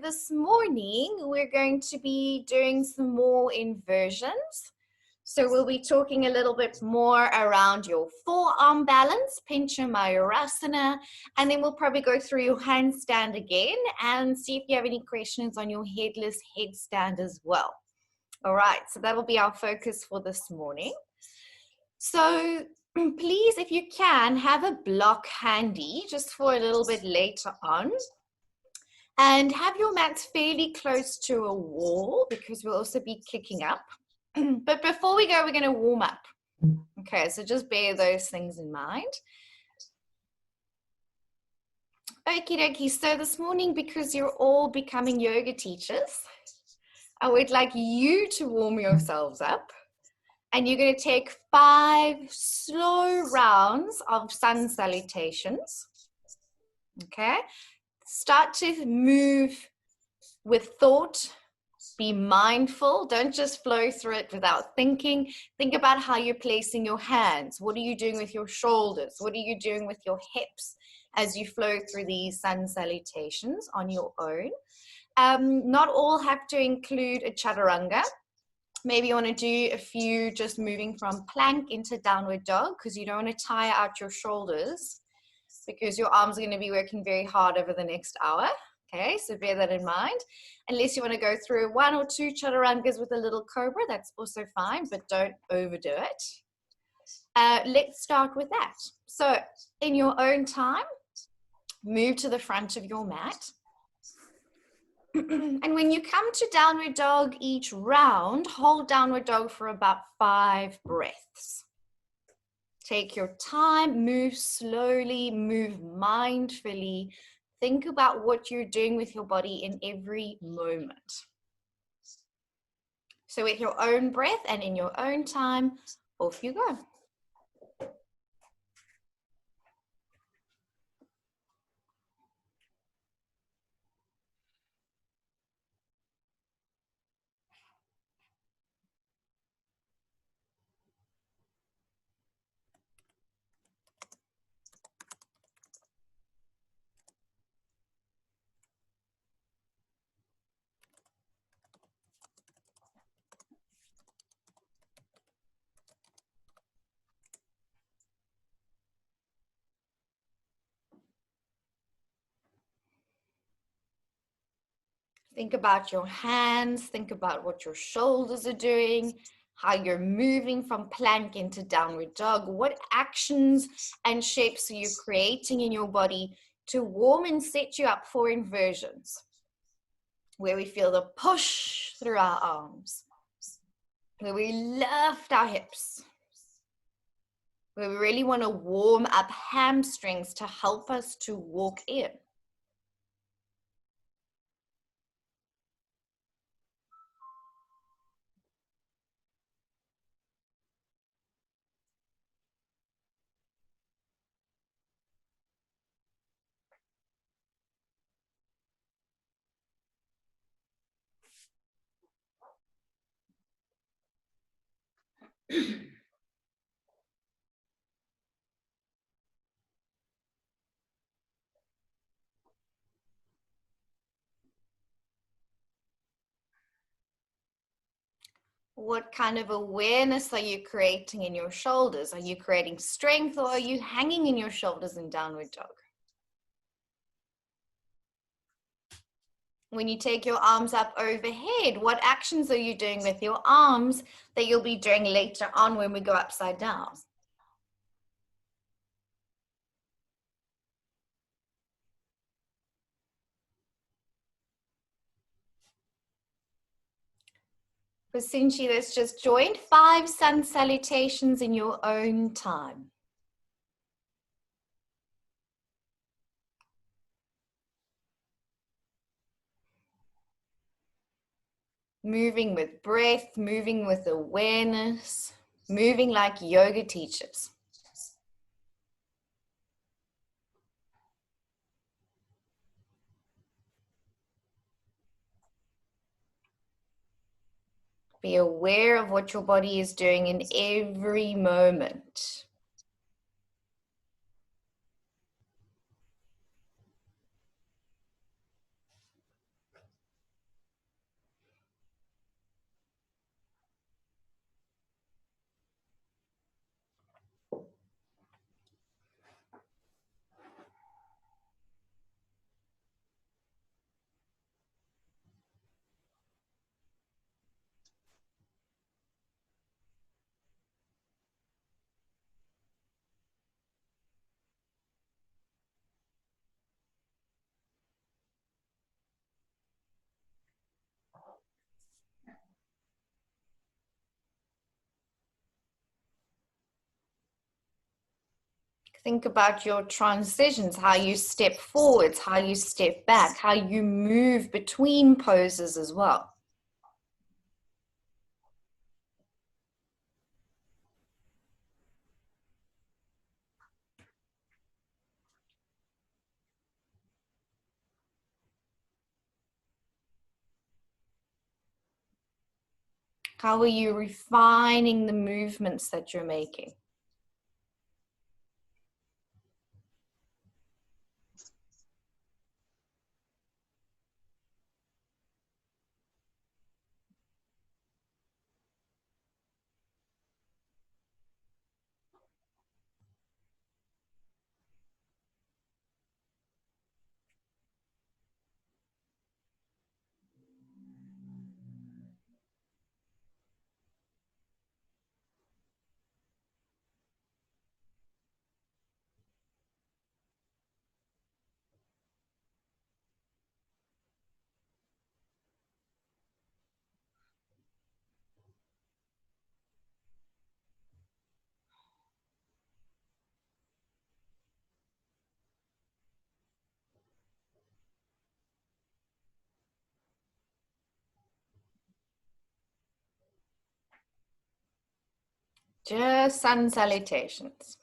this morning we're going to be doing some more inversions. So we'll be talking a little bit more around your forearm balance, Pincha Mayurasana, and then we'll probably go through your handstand again and see if you have any questions on your headless headstand as well. All right, so that'll be our focus for this morning. So please, if you can, have a block handy just for a little bit later on. And have your mats fairly close to a wall because we'll also be kicking up. But before we go, we're going to warm up. Okay, so just bear those things in mind. Okie dokie, so this morning, because you're all becoming yoga teachers, I would like you to warm yourselves up. And you're going to take 5 slow rounds of sun salutations. Okay, start to move with thought. Be mindful. Don't just flow through it without thinking. Think about how you're placing your hands. What are you doing with your shoulders? What are you doing with your hips as you flow through these sun salutations on your own? Not all have to include a chaturanga. Maybe you want to do a few just moving from plank into downward dog because you don't want to tire out your shoulders because your arms are going to be working very hard over the next hour. Okay, so bear that in mind. Unless you want to go through 1 or 2 chaturangas with a little cobra, that's also fine, but don't overdo it. Let's start with that. So in your own time, move to the front of your mat. And when you come to downward dog each round, hold downward dog for about 5 breaths. Take your time, move slowly, move mindfully. Think about what you're doing with your body in every moment. So with your own breath and in your own time, off you go. Think about your hands, think about what your shoulders are doing, how you're moving from plank into downward dog. What actions and shapes are you creating in your body to warm and set you up for inversions, where we feel the push through our arms, where we lift our hips, where we really want to warm up hamstrings to help us to walk in. What kind of awareness are you creating in your shoulders? Are you creating strength or are you hanging in your shoulders in downward dog? When you take your arms up overhead, what actions are you doing with your arms that you'll be doing later on when we go upside down? For Sinchi that's just joined, 5 sun salutations in your own time. Moving with breath, moving with awareness, moving like yoga teachers. Be aware of what your body is doing in every moment. Think about your transitions, how you step forwards, how you step back, how you move between poses as well. How are you refining the movements that you're making? Just sun salutations.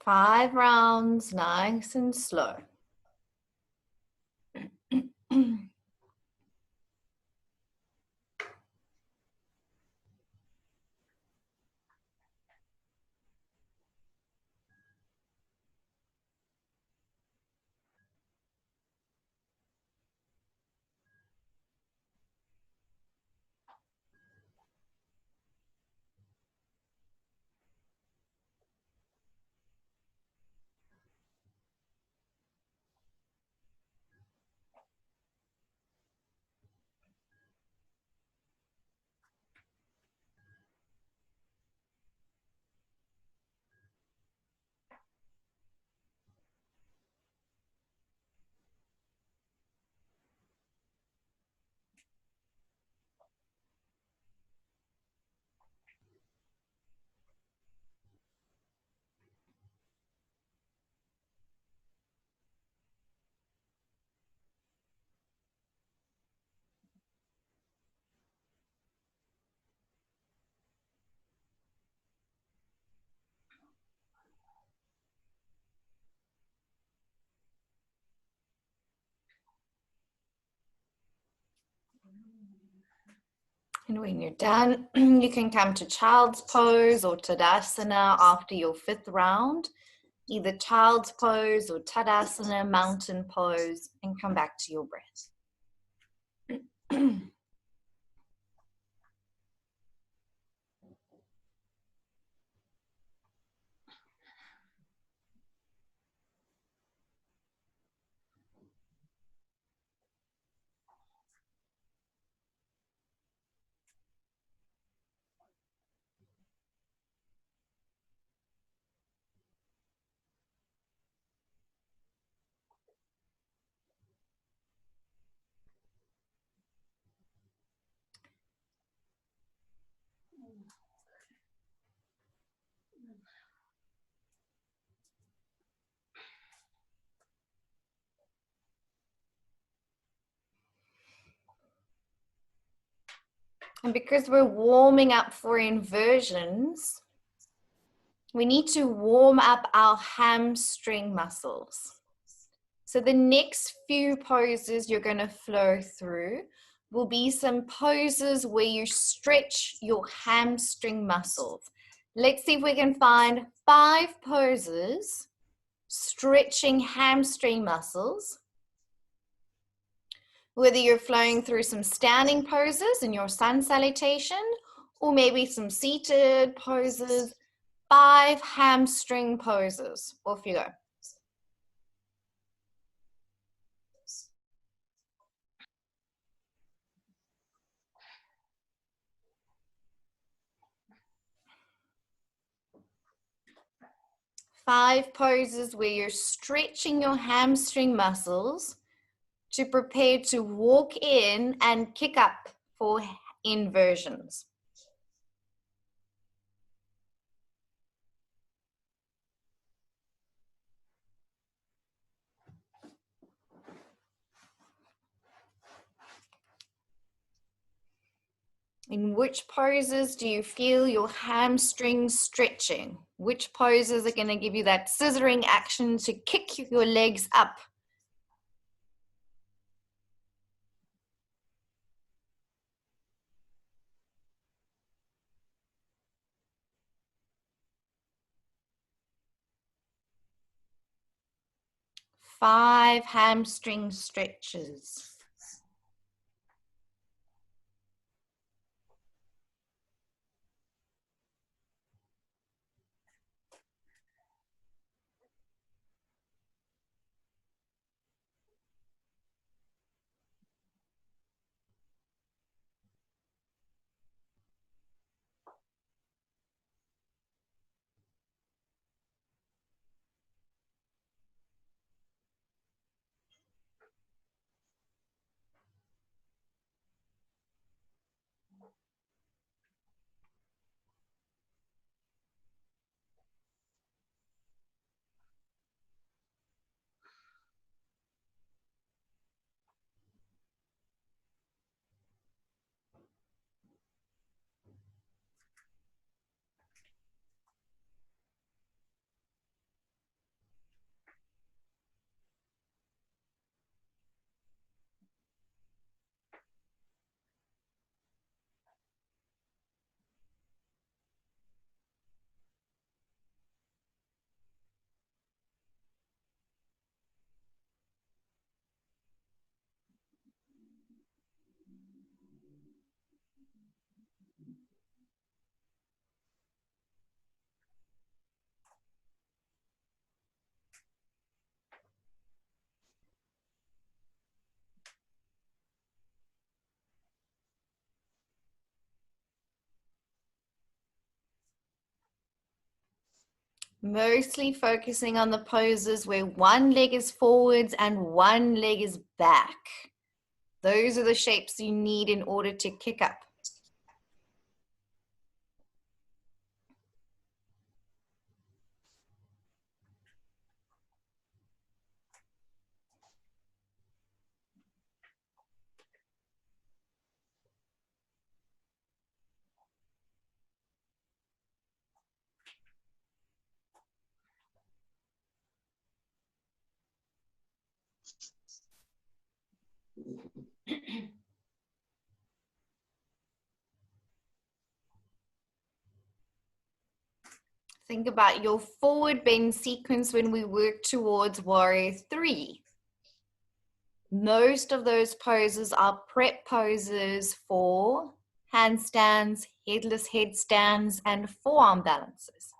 Five rounds, nice and slow. And when you're done, you can come to child's pose or Tadasana after your fifth round, either child's pose or Tadasana, mountain pose, and come back to your breath. And because we're warming up for inversions, we need to warm up our hamstring muscles. So the next few poses you're going to flow through will be some poses where you stretch your hamstring muscles. Let's see if we can find 5 poses stretching hamstring muscles. Whether you're flowing through some standing poses in your sun salutation, or maybe some seated poses, 5 hamstring poses. Off you go. Five poses where you're stretching your hamstring muscles to prepare to walk in and kick up for inversions. In which poses do you feel your hamstrings stretching? Which poses are going to give you that scissoring action to kick your legs up? Five hamstring stretches. Mostly focusing on the poses where one leg is forwards and one leg is back. Those are the shapes you need in order to kick up. Think about your forward bend sequence when we work towards warrior 3. Most of those poses are prep poses for handstands, headless headstands, and forearm balances.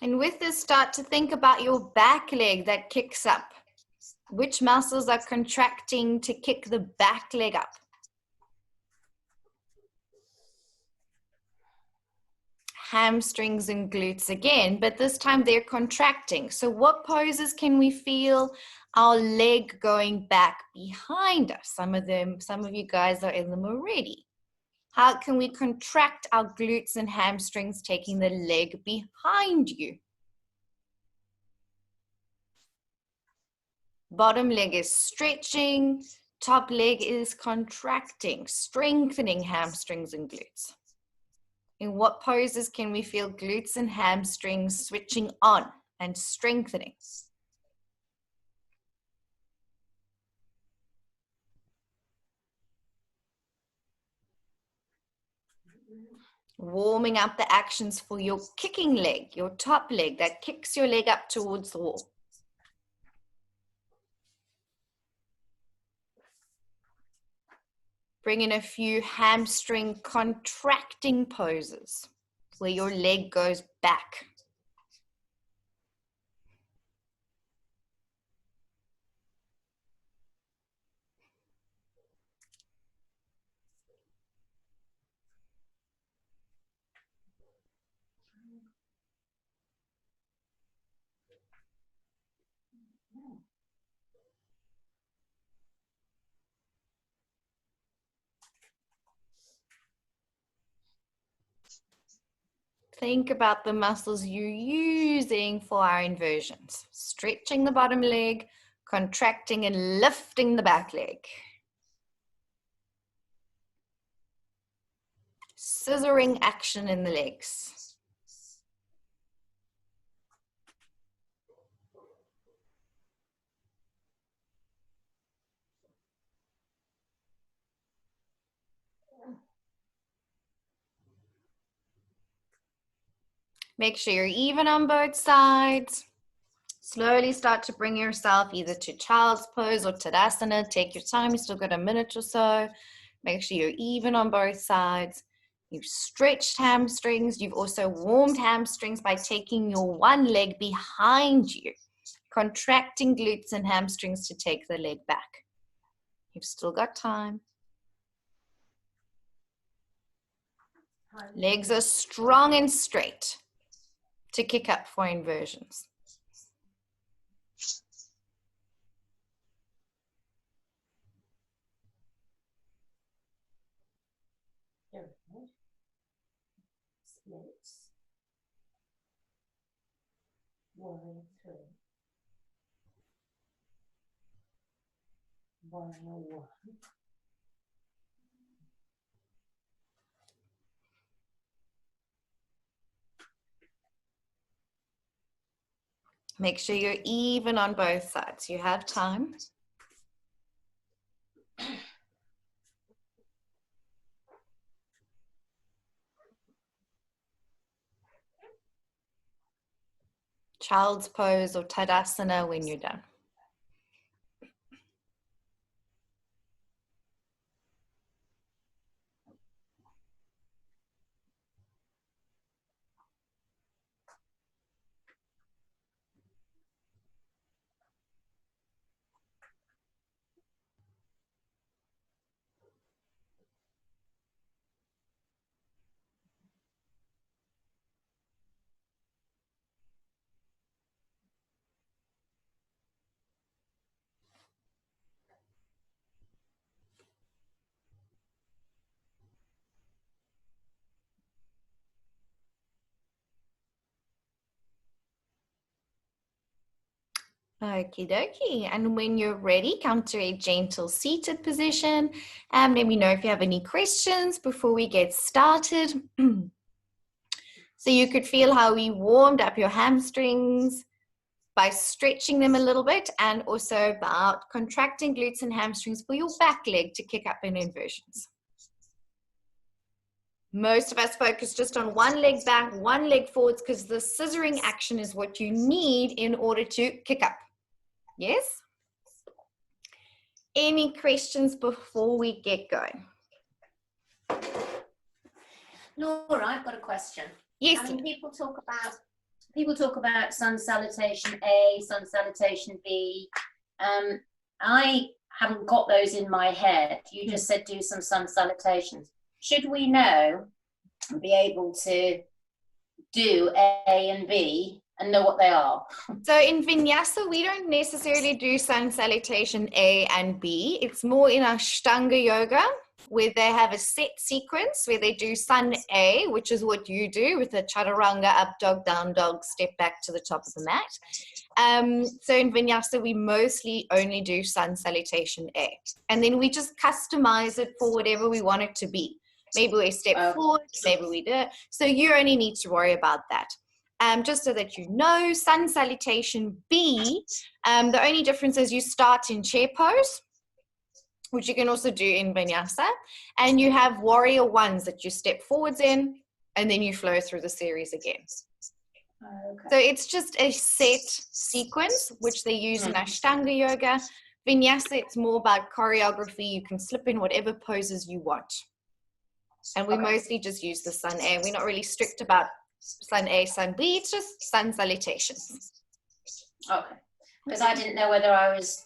And with this, start to think about your back leg that kicks up. Which muscles are contracting to kick the back leg up? Hamstrings and glutes again, but this time they're contracting. So what poses can we feel our leg going back behind us? Some of you guys are in them already. How can we contract our glutes and hamstrings, taking the leg behind you? Bottom leg is stretching, top leg is contracting, strengthening hamstrings and glutes. In what poses can we feel glutes and hamstrings switching on and strengthening? Warming up the actions for your kicking leg, your top leg that kicks your leg up towards the wall. Bring in a few hamstring contracting poses where your leg goes back. Think about the muscles you're using for our inversions. Stretching the bottom leg, contracting and lifting the back leg. Scissoring action in the legs. Make sure you're even on both sides. Slowly start to bring yourself either to child's pose or Tadasana. Take your time, you still got a minute or so. Make sure you're even on both sides. You've stretched hamstrings. You've also warmed hamstrings by taking your one leg behind you, contracting glutes and hamstrings to take the leg back. You've still got time. Legs are strong and straight to kick up for inversions. Splits. 1, 3. 1, 1. Make sure you're even on both sides. You have time. Child's pose or Tadasana when you're done. Okie dokie. And when you're ready, come to a gentle seated position. And let me know if you have any questions before we get started. So you could feel how we warmed up your hamstrings by stretching them a little bit, and also about contracting glutes and hamstrings for your back leg to kick up in inversions. Most of us focus just on one leg back, one leg forwards, because the scissoring action is what you need in order to kick up. Yes? Any questions before we get going? Laura, I've got a question. Yes. I mean, people talk about people talk about sun salutation A, sun salutation B. I haven't got those in my head. You just said do some sun salutations. Should we know and be able to do A and B and know what they are? So in Vinyasa, we don't necessarily do sun salutation A and B. It's more in Ashtanga yoga, where they have a set sequence where they do sun A, which is what you do with the chaturanga, up dog, down dog, step back to the top of the mat. So in Vinyasa, we mostly only do sun salutation A. And then we just customize it for whatever we want it to be. Maybe we step forward, maybe we do. So you only need to worry about that. Just so that you know, sun salutation B, the only difference is you start in chair pose, which you can also do in Vinyasa, and you have warrior ones that you step forwards in, and then you flow through the series again. Okay. So it's just a set sequence, which they use in Ashtanga yoga. Vinyasa, it's more about choreography. You can slip in whatever poses you want. And we mostly just use the sun A. We're not really strict about sun A, sun B. It's just sun salutations. Okay. Because I didn't know whether I was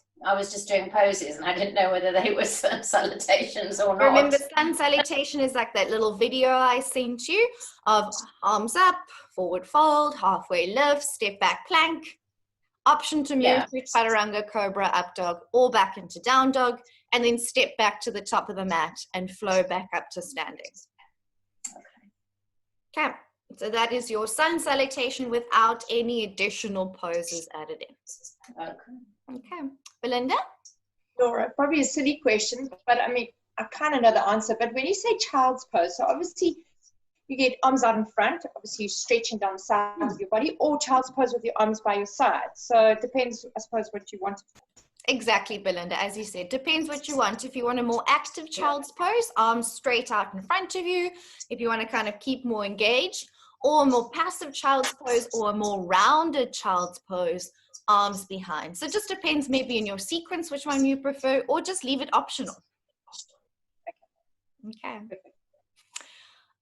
just doing poses, and I didn't know whether they were sun salutations or not. Remember, sun salutation is like that little video I sent you of arms up, forward fold, halfway lift, step back plank, option to move through chaturanga, cobra, up dog, or back into down dog, and then step back to the top of the mat and flow back up to standing. Okay. So that is your sun salutation without any additional poses added in. Okay. Belinda? Laura, probably a silly question, but I mean, I kind of know the answer. But when you say child's pose, so obviously you get arms out in front, obviously you're stretching down the sides of your body, or child's pose with your arms by your side. So it depends, I suppose, what you want. Exactly, Belinda. As you said, depends what you want. If you want a more active child's pose, arms straight out in front of you. If you want to kind of keep more engaged, or a more passive child's pose, or a more rounded child's pose, arms behind. So it just depends maybe in your sequence which one you prefer, or just leave it optional. Okay.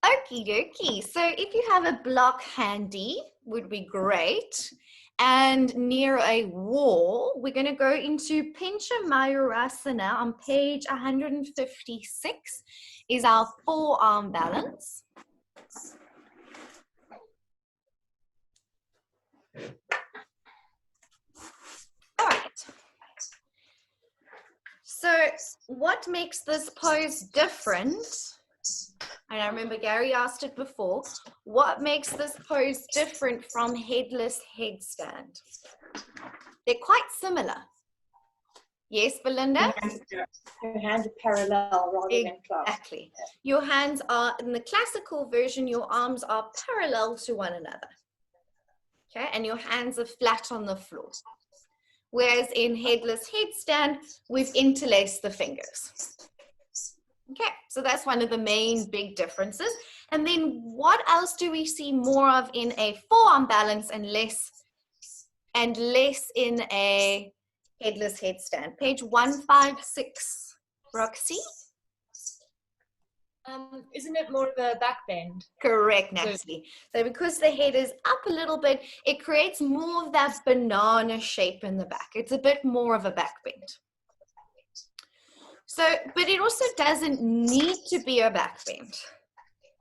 Okie dokie. So if you have a block handy, would be great. And near a wall, we're going to go into Pincha Mayurasana on page 156 is our forearm balance. All right. So what makes this pose different? And I remember Gary asked it before, what makes this pose different from headless headstand? They're quite similar. Yes, Belinda? Your hands are parallel rather than closed. Exactly. Your hands are, in the classical version, your arms are parallel to one another. Okay, and your hands are flat on the floor. Whereas in headless headstand, we've interlaced the fingers. Okay, so that's one of the main big differences. And then what else do we see more of in a forearm balance and less in a headless headstand? Page 156, Roxy. Isn't it more of a back bend? Correct, Natalie. So because the head is up a little bit, it creates more of that banana shape in the back. It's a bit more of a back bend. So, but it also doesn't need to be a back bend.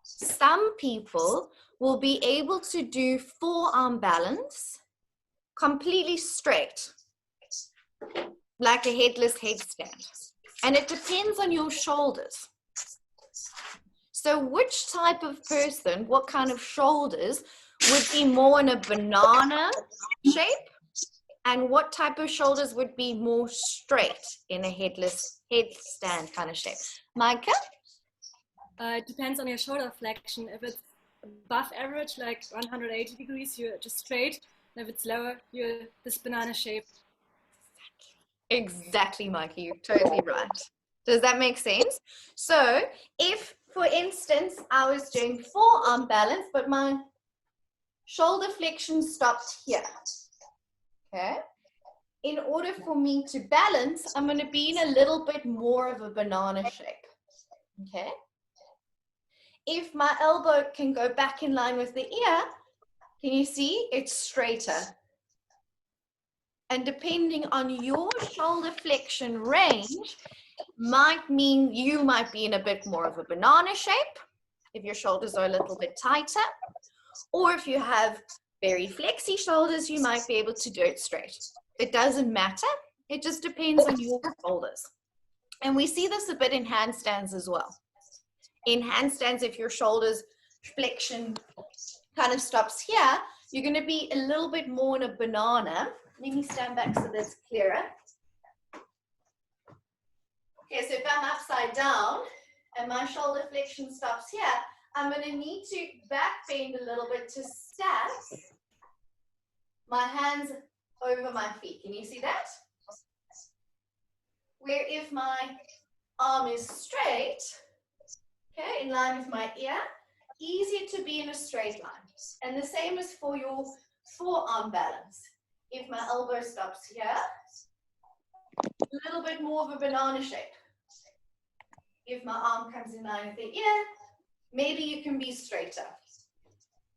Some people will be able to do forearm balance completely straight, like a headless headstand. And it depends on your shoulders. So which type of person, what kind of shoulders would be more in a banana shape? And what type of shoulders would be more straight in a headless headstand kind of shape? Micah? It depends on your shoulder flexion. If it's above average, like 180 degrees, you're just straight. And if it's lower, you're this banana shape. Exactly, Micah. You're totally right. Does that make sense? So if, for instance, I was doing forearm balance, but my shoulder flexion stopped here. Okay. In order for me to balance, I'm going to be in a little bit more of a banana shape. Okay. If my elbow can go back in line with the ear, Can you see? It's straighter. And depending on your shoulder flexion range, might mean you might be in a bit more of a banana shape if your shoulders are a little bit tighter, or if you have very flexy shoulders, you might be able to do it straight. It doesn't matter. It just depends on your shoulders. And we see this a bit in handstands as well. In handstands, if your shoulders flexion kind of stops here, you're going to be a little bit more in a banana. Let me stand back so that's clearer. Okay, so if I'm upside down and my shoulder flexion stops here, I'm going to need to back bend a little bit to stack my hands over my feet. Can you see that? Where if my arm is straight, okay, in line with my ear, easier to be in a straight line. And the same is for your forearm balance. If my elbow stops here, a little bit more of a banana shape. If my arm comes in line with the ear, maybe you can be straighter.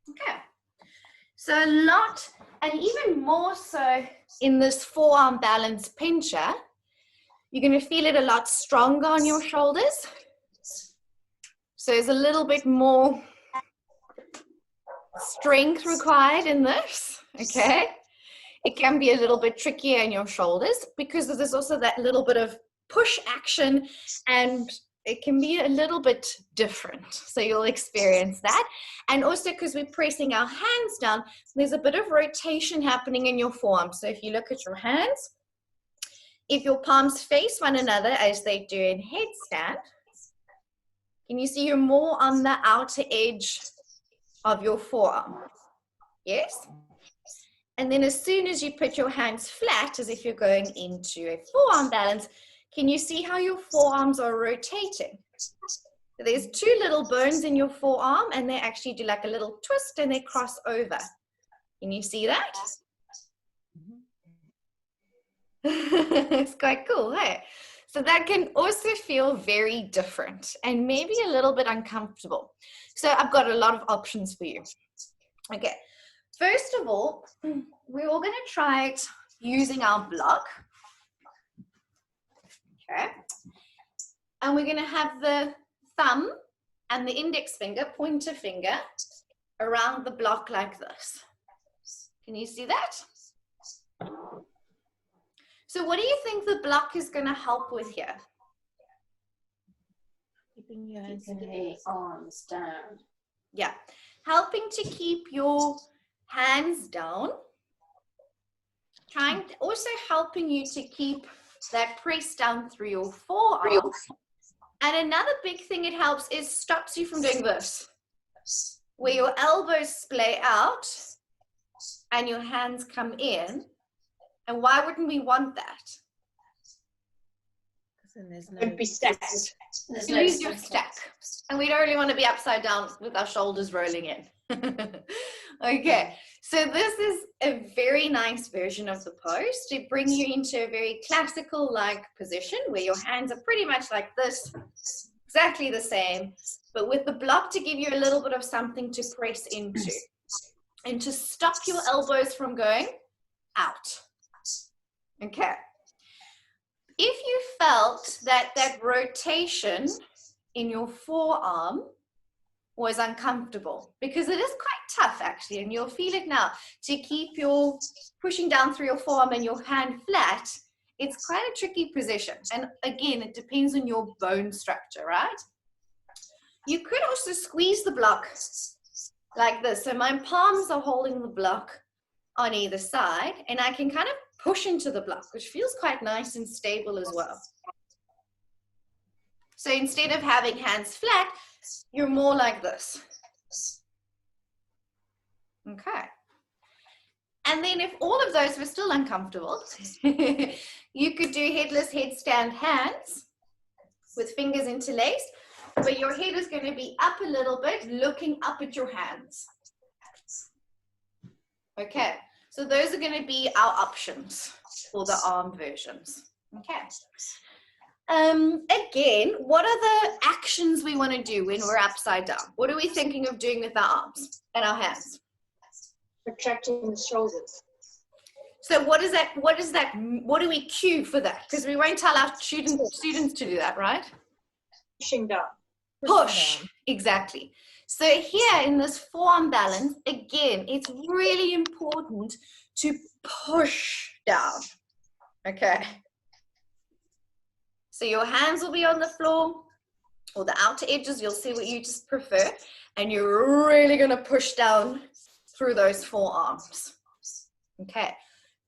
Okay. So a lot, and even more so in this forearm balance pincher, you're going to feel it a lot stronger on your shoulders. So there's a little bit more strength required in this, okay? It can be a little bit trickier in your shoulders because there's also that little bit of push action, and it can be a little bit different. So you'll experience that. And also because we're pressing our hands down, there's a bit of rotation happening in your forearm. So if you look at your hands, if your palms face one another as they do in headstand, can you see you're more on the outer edge of your forearm? Yes? And then as soon as you put your hands flat, as if you're going into a forearm balance, can you see how your forearms are rotating? So there's two little bones in your forearm, and they actually do like a little twist and they cross over. Can you see that? It's quite cool, hey? So that can also feel very different and maybe a little bit uncomfortable. So I've got a lot of options for you. Okay, first of all, we're all going to try it using our block. Okay, and we're going to have the thumb and the index finger, pointer finger, around the block like this. Can you see that? So what do you think the block is going to help with here? Keeping your hands Keeping the arms down. Yeah, helping to keep your hands down. Also helping you to keep that press down through your forearm. And another big thing it helps is stops you from doing this, where your elbows splay out and your hands come in. And why wouldn't we want that? no Would be stacked. There's You no lose your stack. And we don't really want to be upside down with our shoulders rolling in. Okay, so this is a very nice version of the pose to bring you into a very classical like position where your hands are pretty much like this, exactly the same, but with the block to give you a little bit of something to press into and to stop your elbows from going out. Okay. If you felt that that rotation in your forearm was uncomfortable, because it is quite tough actually, and you'll feel it now, to keep your pushing down through your forearm and your hand flat, it's quite a tricky position. And again, it depends on your bone structure, right? You could also squeeze the block like this. So my palms are holding the block on either side, and I can kind of push into the block, which feels quite nice and stable as well. So instead of having hands flat, you're more like this. Okay. And then if all of those were still uncomfortable, you could do headless headstand hands with fingers interlaced, but your head is going to be up a little bit, looking up at your hands. Okay. So those are going to be our options for the arm versions. Okay. Again, what are the actions we want to do when we're upside down? What are we thinking of doing with our arms and our hands? Retracting the shoulders. So what is that? What do we cue for that? Because we won't tell our students to do that, right? Pushing down. Push, exactly. So here in this forearm balance, again, it's really important to push down, okay? So your hands will be on the floor, or the outer edges, you'll see what you just prefer, and you're really gonna push down through those forearms, okay?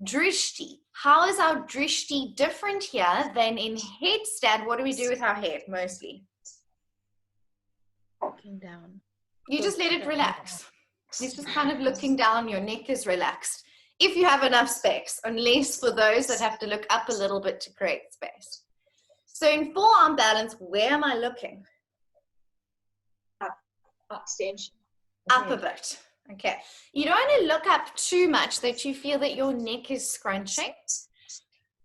Drishti, how is our drishti different here than in headstand? What do we do with our head mostly? Looking down. You just let it relax. It's just kind of looking down, your neck is relaxed. If you have enough space, unless for those that have to look up a little bit to create space. So in forearm balance, where am I looking? Up. Extension. Up a bit. Okay. You don't want to look up too much that you feel that your neck is scrunching.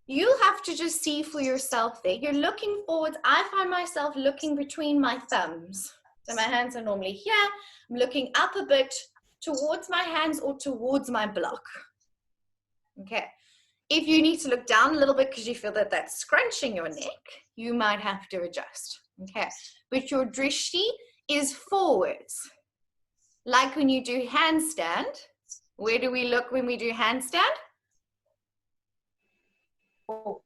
You'll have to just see for yourself there. You're looking forward. I find myself looking between my thumbs. So my hands are normally here. I'm looking up a bit towards my hands or towards my block. Okay. If you need to look down a little bit because you feel that that's scrunching your neck, you might have to adjust. Okay. But your drishti is forwards. Like when you do handstand, where do we look when we do handstand? Oh.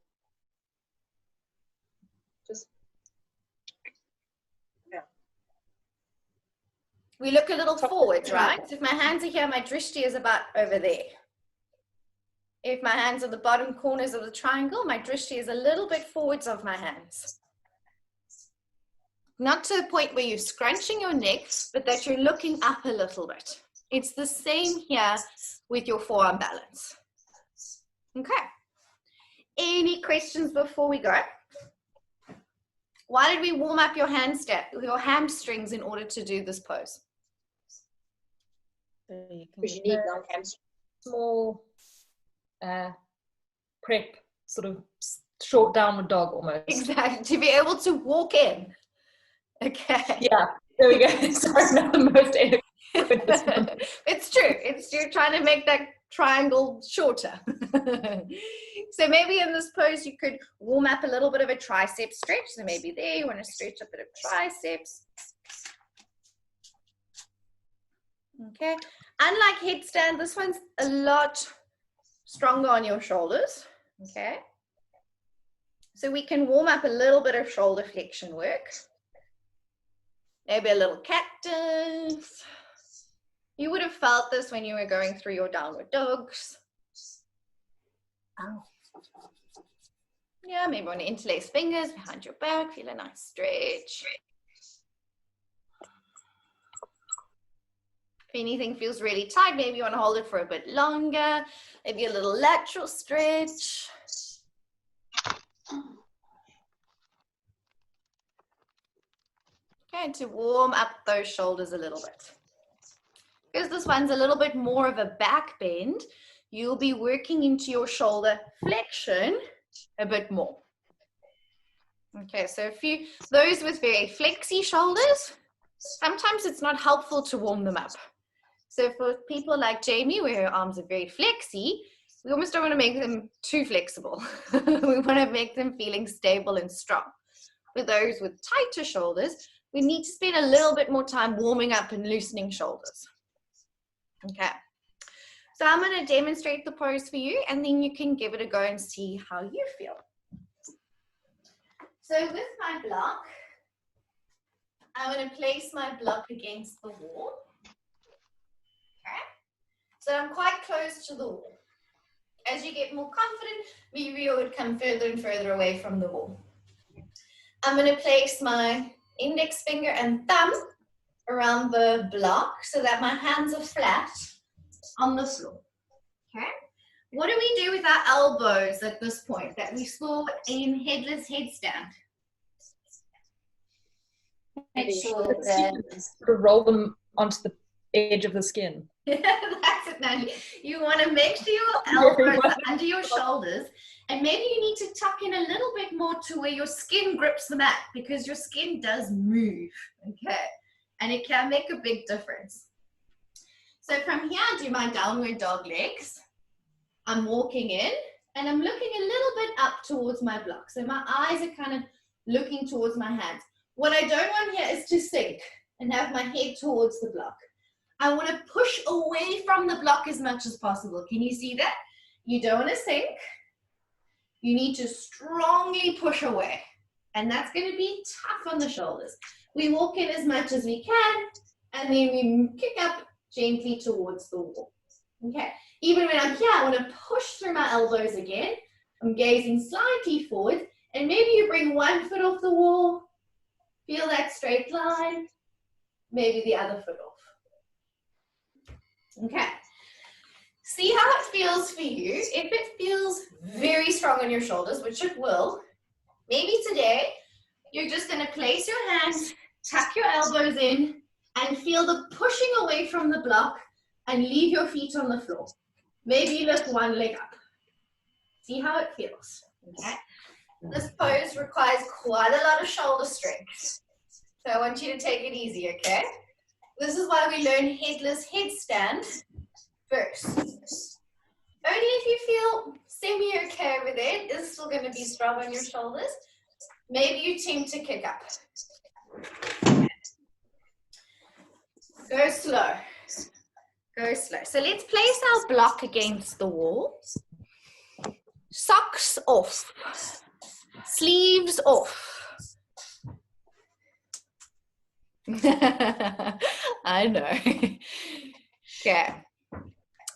Just. Yeah. We look a little forwards, right? So if my hands are here, my drishti is about over there. If my hands are the bottom corners of the triangle, my drishti is a little bit forwards of my hands. Not to a point where you're scrunching your neck, but that you're looking up a little bit. It's the same here with your forearm balance. Okay. Any questions before we go? Why did we warm up your hamstrings in order to do this pose? So you can Because you need long hamstrings. Small prep, sort of short downward dog almost. Exactly, to be able to walk in. Okay. Yeah, there we go. Sorry, not the most eloquent. It's true. You're trying to make that triangle shorter. So maybe in this pose you could warm up a little bit of a tricep stretch. So maybe there you want to stretch a bit of triceps. Okay. Unlike headstand, this one's a lot stronger on your shoulders. Okay. So we can warm up a little bit of shoulder flexion work. Maybe a little cactus. You would have felt this when you were going through your downward dogs. Oh. Yeah, maybe want to interlace fingers behind your back, feel a nice stretch. If anything feels really tight, maybe you want to hold it for a bit longer. Maybe a little lateral stretch. Okay, to warm up those shoulders a little bit. Because this one's a little bit more of a back bend, you'll be working into your shoulder flexion a bit more. Okay, so those with very flexy shoulders, sometimes it's not helpful to warm them up. So for people like Jamie, where her arms are very flexy, we almost don't want to make them too flexible. We want to make them feeling stable and strong. For those with tighter shoulders, we need to spend a little bit more time warming up and loosening shoulders. Okay, so I'm going to demonstrate the pose for you, and then you can give it a go and see how you feel. So with my block, I'm going to place my block against the wall. Okay, so I'm quite close to the wall. As you get more confident, maybe you would come further and further away from the wall. I'm going to place my index finger and thumb around the block so that my hands are flat on the floor. Okay. What do we do with our elbows at this point that we saw in headless headstand? Make sure that Sort of roll them onto the edge of the skin. That's it, Natalie. You want to make sure your elbows are under your shoulders, and maybe you need to tuck in a little bit more to where your skin grips the mat, because your skin does move, okay? And it can make a big difference. So from here, I do my downward dog legs. I'm walking in and I'm looking a little bit up towards my block. So my eyes are kind of looking towards my hands. What I don't want here is to sink and have my head towards the block. I want to push away from the block as much as possible. Can you see that? You don't want to sink. You need to strongly push away. And that's going to be tough on the shoulders. We walk in as much as we can, and then we kick up gently towards the wall. Okay. Even when I'm here, I want to push through my elbows again. I'm gazing slightly forward, and maybe you bring one foot off the wall. Feel that straight line. Maybe the other foot off. Okay. See how it feels for you. If it feels very strong on your shoulders, which it will, maybe today you're just going to place your hands, tuck your elbows in, and feel the pushing away from the block and leave your feet on the floor. Maybe you lift one leg up. See how it feels. Okay. This pose requires quite a lot of shoulder strength. So I want you to take it easy, okay? This is why we learn headless headstand first. Only if you feel semi-okay over there, it's still going to be strong on your shoulders. Maybe you attempt to kick up. Go slow. Go slow. So let's place our block against the wall. Socks off. Sleeves off. I know. Okay.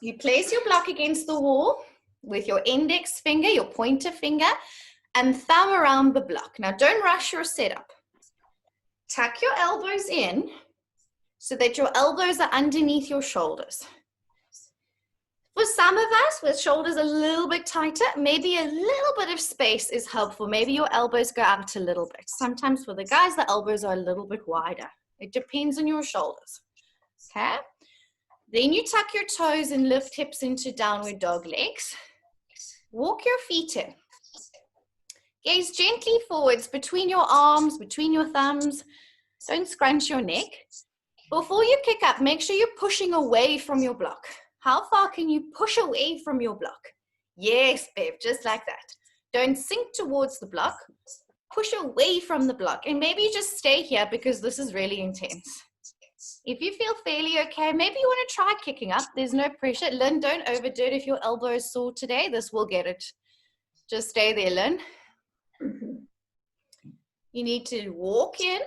You place your block against the wall with your index finger, your pointer finger, and thumb around the block. Now, don't rush your setup. Tuck your elbows in so that your elbows are underneath your shoulders. For some of us, with shoulders a little bit tighter, maybe a little bit of space is helpful. Maybe your elbows go out a little bit. Sometimes for the guys, the elbows are a little bit wider. It depends on your shoulders. Okay? Then you tuck your toes and lift hips into downward dog legs. Walk your feet in. Gaze gently forwards between your arms, between your thumbs. Don't scrunch your neck. Before you kick up, make sure you're pushing away from your block. How far can you push away from your block? Yes, babe, just like that. Don't sink towards the block. Push away from the block. And maybe you just stay here because this is really intense. If you feel fairly okay, maybe you want to try kicking up. There's no pressure. Lynn, don't overdo it if your elbow is sore today. This will get it. Just stay there, Lynn. You need to walk in,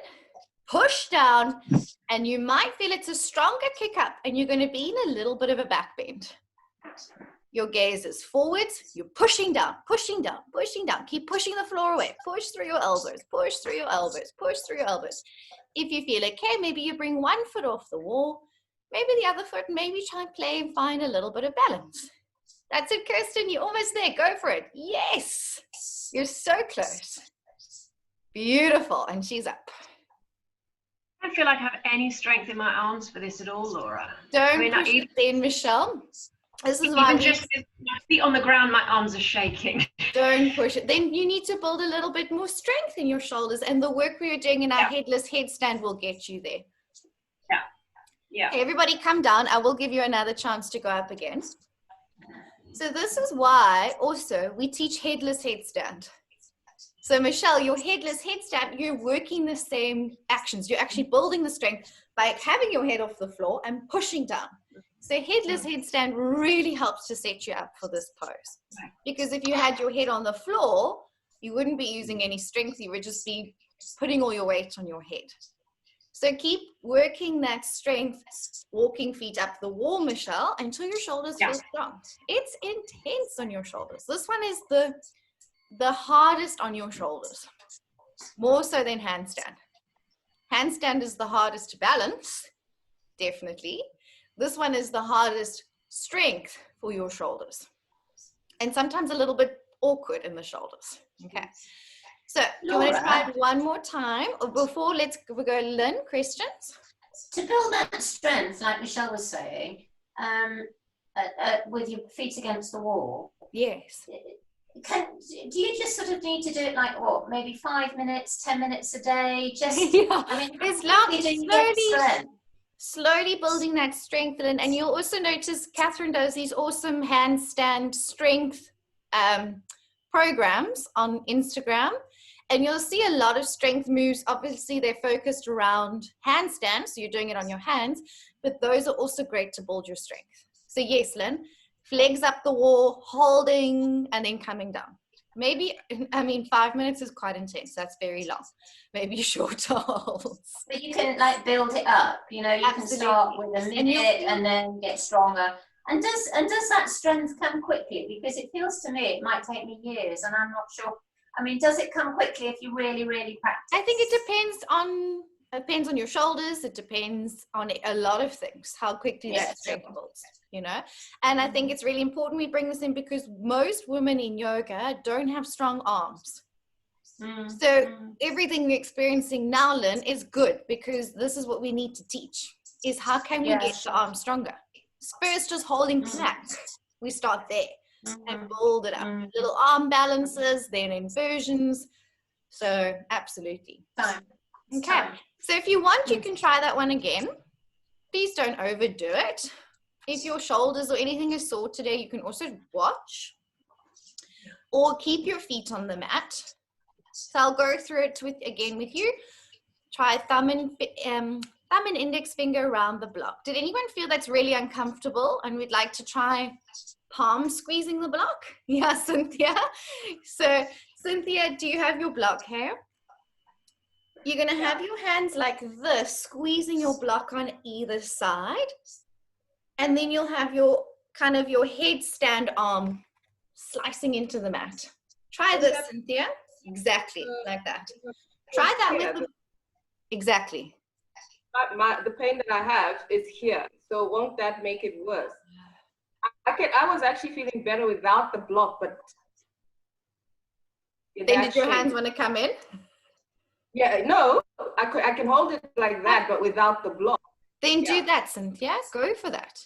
push down, and you might feel it's a stronger kick up, and you're going to be in a little bit of a back bend. Your gaze is forwards. You're pushing down, pushing down, pushing down. Keep pushing the floor away. Push through your elbows, push through your elbows, push through your elbows. If you feel okay, maybe you bring one foot off the wall, maybe the other foot, maybe try and play and find a little bit of balance. That's it, Kirsten. You're almost there. Go for it. Yes. You're so close. Beautiful. And she's up. I don't feel like I have any strength in my arms for this at all, Laura. Don't push it then, Michelle. This is why just with my feet on the ground, my arms are shaking. Don't push it. Then you need to build a little bit more strength in your shoulders, and the work we are doing in our headless headstand will get you there. Yeah. Yeah. Okay, everybody come down. I will give you another chance to go up again. So this is why also we teach headless headstand. So Michelle, your headless headstand, you're working the same actions. You're actually building the strength by having your head off the floor and pushing down. So headless headstand really helps to set you up for this pose. Because if you had your head on the floor, you wouldn't be using any strength. You would just be putting all your weight on your head. So keep working that strength, walking feet up the wall, Michelle, until your shoulders feel strong. It's intense on your shoulders. This one is the hardest on your shoulders, more so than handstand. Handstand is the hardest to balance, definitely. This one is the hardest strength for your shoulders, and sometimes a little bit awkward in the shoulders. Okay, so you want to try it one more time? Or before, we go Lynn, questions? To build that strength, like Michelle was saying, with your feet against the wall. Yes. Do you just sort of need to do it like what, maybe 5 minutes, 10 minutes a day? Just Yeah. I mean, It's long, slowly. slowly building that strength. And you'll also notice Catherine does these awesome handstand strength programs on Instagram. And you'll see a lot of strength moves. Obviously, they're focused around handstands, so you're doing it on your hands, but those are also great to build your strength. So yes, Lynn, legs up the wall, holding, and then coming down. Maybe, 5 minutes is quite intense. That's very long. Maybe shorter holds. But you can like build it up, you know, you can start with a minute and then get stronger. And does that strength come quickly? Because it feels to me it might take me years, and I'm not sure. I mean, does it come quickly if you really, really practice? I think it depends on your shoulders. It depends on a lot of things, how quickly that strength builds, you know. And I think it's really important we bring this in because most women in yoga don't have strong arms. So everything we're experiencing now, Lynn, is good because this is what we need to teach, is how can we get the arms stronger? First, just holding plank. We start there. And build it up. Little arm balances, then inversions. So absolutely. Okay. So if you want, you can try that one again. Please don't overdo it. If your shoulders or anything is sore today, you can also watch or keep your feet on the mat. So I'll go through it with you. Try thumb and index finger around the block. Did anyone feel that's really uncomfortable and we'd like to try palm squeezing the block? Yeah, Cynthia. So Cynthia, do you have your block here? You're going to have your hands like this, squeezing your block on either side. And then you'll have your headstand arm slicing into the mat. Try this, Cynthia. Exactly, like that. Try that with the, exactly. The pain that I have is here. So won't that make it worse? I was actually feeling better without the block, but then did your hands want to come in? Yeah, no, I can hold it like that, but without the block. Then do that, Cynthia. Go for that.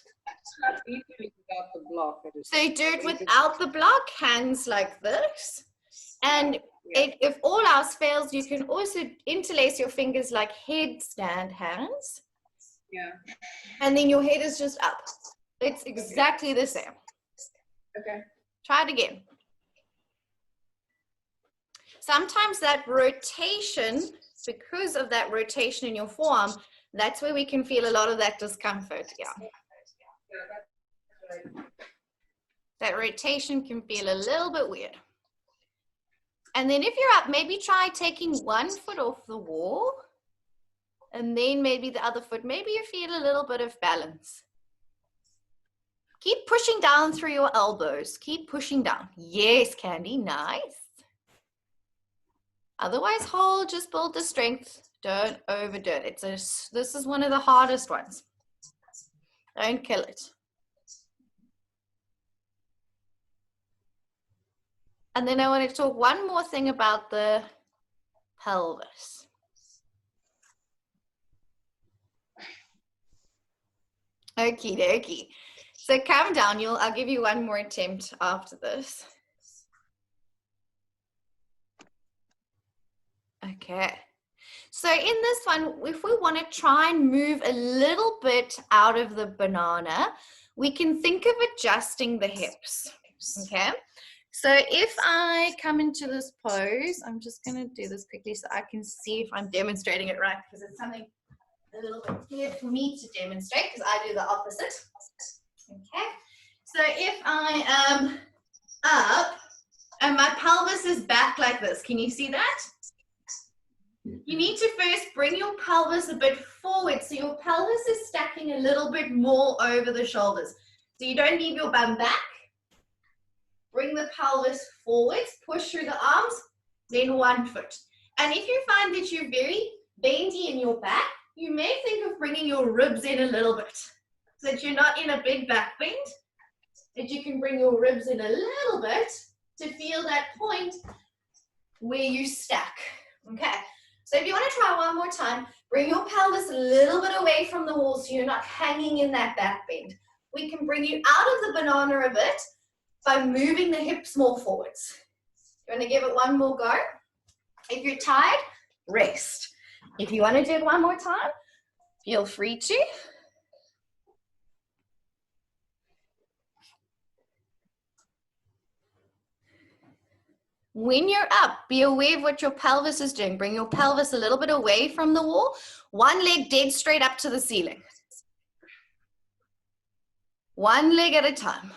That's easily without the block. So you do it without the block, hands like this. And if all else fails, you can also interlace your fingers like headstand hands. Yeah. And then your head is just up. It's exactly the same. Okay. Try it again. Sometimes that rotation, because of that rotation in your forearm, that's where we can feel a lot of that discomfort. Yeah. That rotation can feel a little bit weird. And then if you're up, maybe try taking one foot off the wall and then maybe the other foot. Maybe you feel a little bit of balance. Keep pushing down through your elbows. Keep pushing down. Yes, Candy, nice. Otherwise, hold, just build the strength. Don't overdo it. This is one of the hardest ones. Don't kill it. And then I want to talk one more thing about the pelvis. Okie dokie. So come down, I'll give you one more attempt after this. Okay. So in this one, if we want to try and move a little bit out of the banana, we can think of adjusting the hips. Okay. So if I come into this pose, I'm just going to do this quickly so I can see if I'm demonstrating it right, because it's something a little bit weird for me to demonstrate because I do the opposite. Okay. So if I am up and my pelvis is back like this, can you see that? You need to first bring your pelvis a bit forward so your pelvis is stacking a little bit more over the shoulders. So you don't leave your bum back. Bring the pelvis forwards, push through the arms, then one foot. And if you find that you're very bendy in your back, you may think of bringing your ribs in a little bit so that you're not in a big back bend, that you can bring your ribs in a little bit to feel that point where you stack. Okay, so if you want to try one more time, bring your pelvis a little bit away from the wall so you're not hanging in that back bend. We can bring you out of the banana a bit by moving the hips more forwards. You want to give it one more go? If you're tired, rest. If you want to do it one more time, Feel free to. When you're up, be aware of what your pelvis is doing. Bring your pelvis a little bit away from the wall. One leg dead straight up to the ceiling. One leg at a time.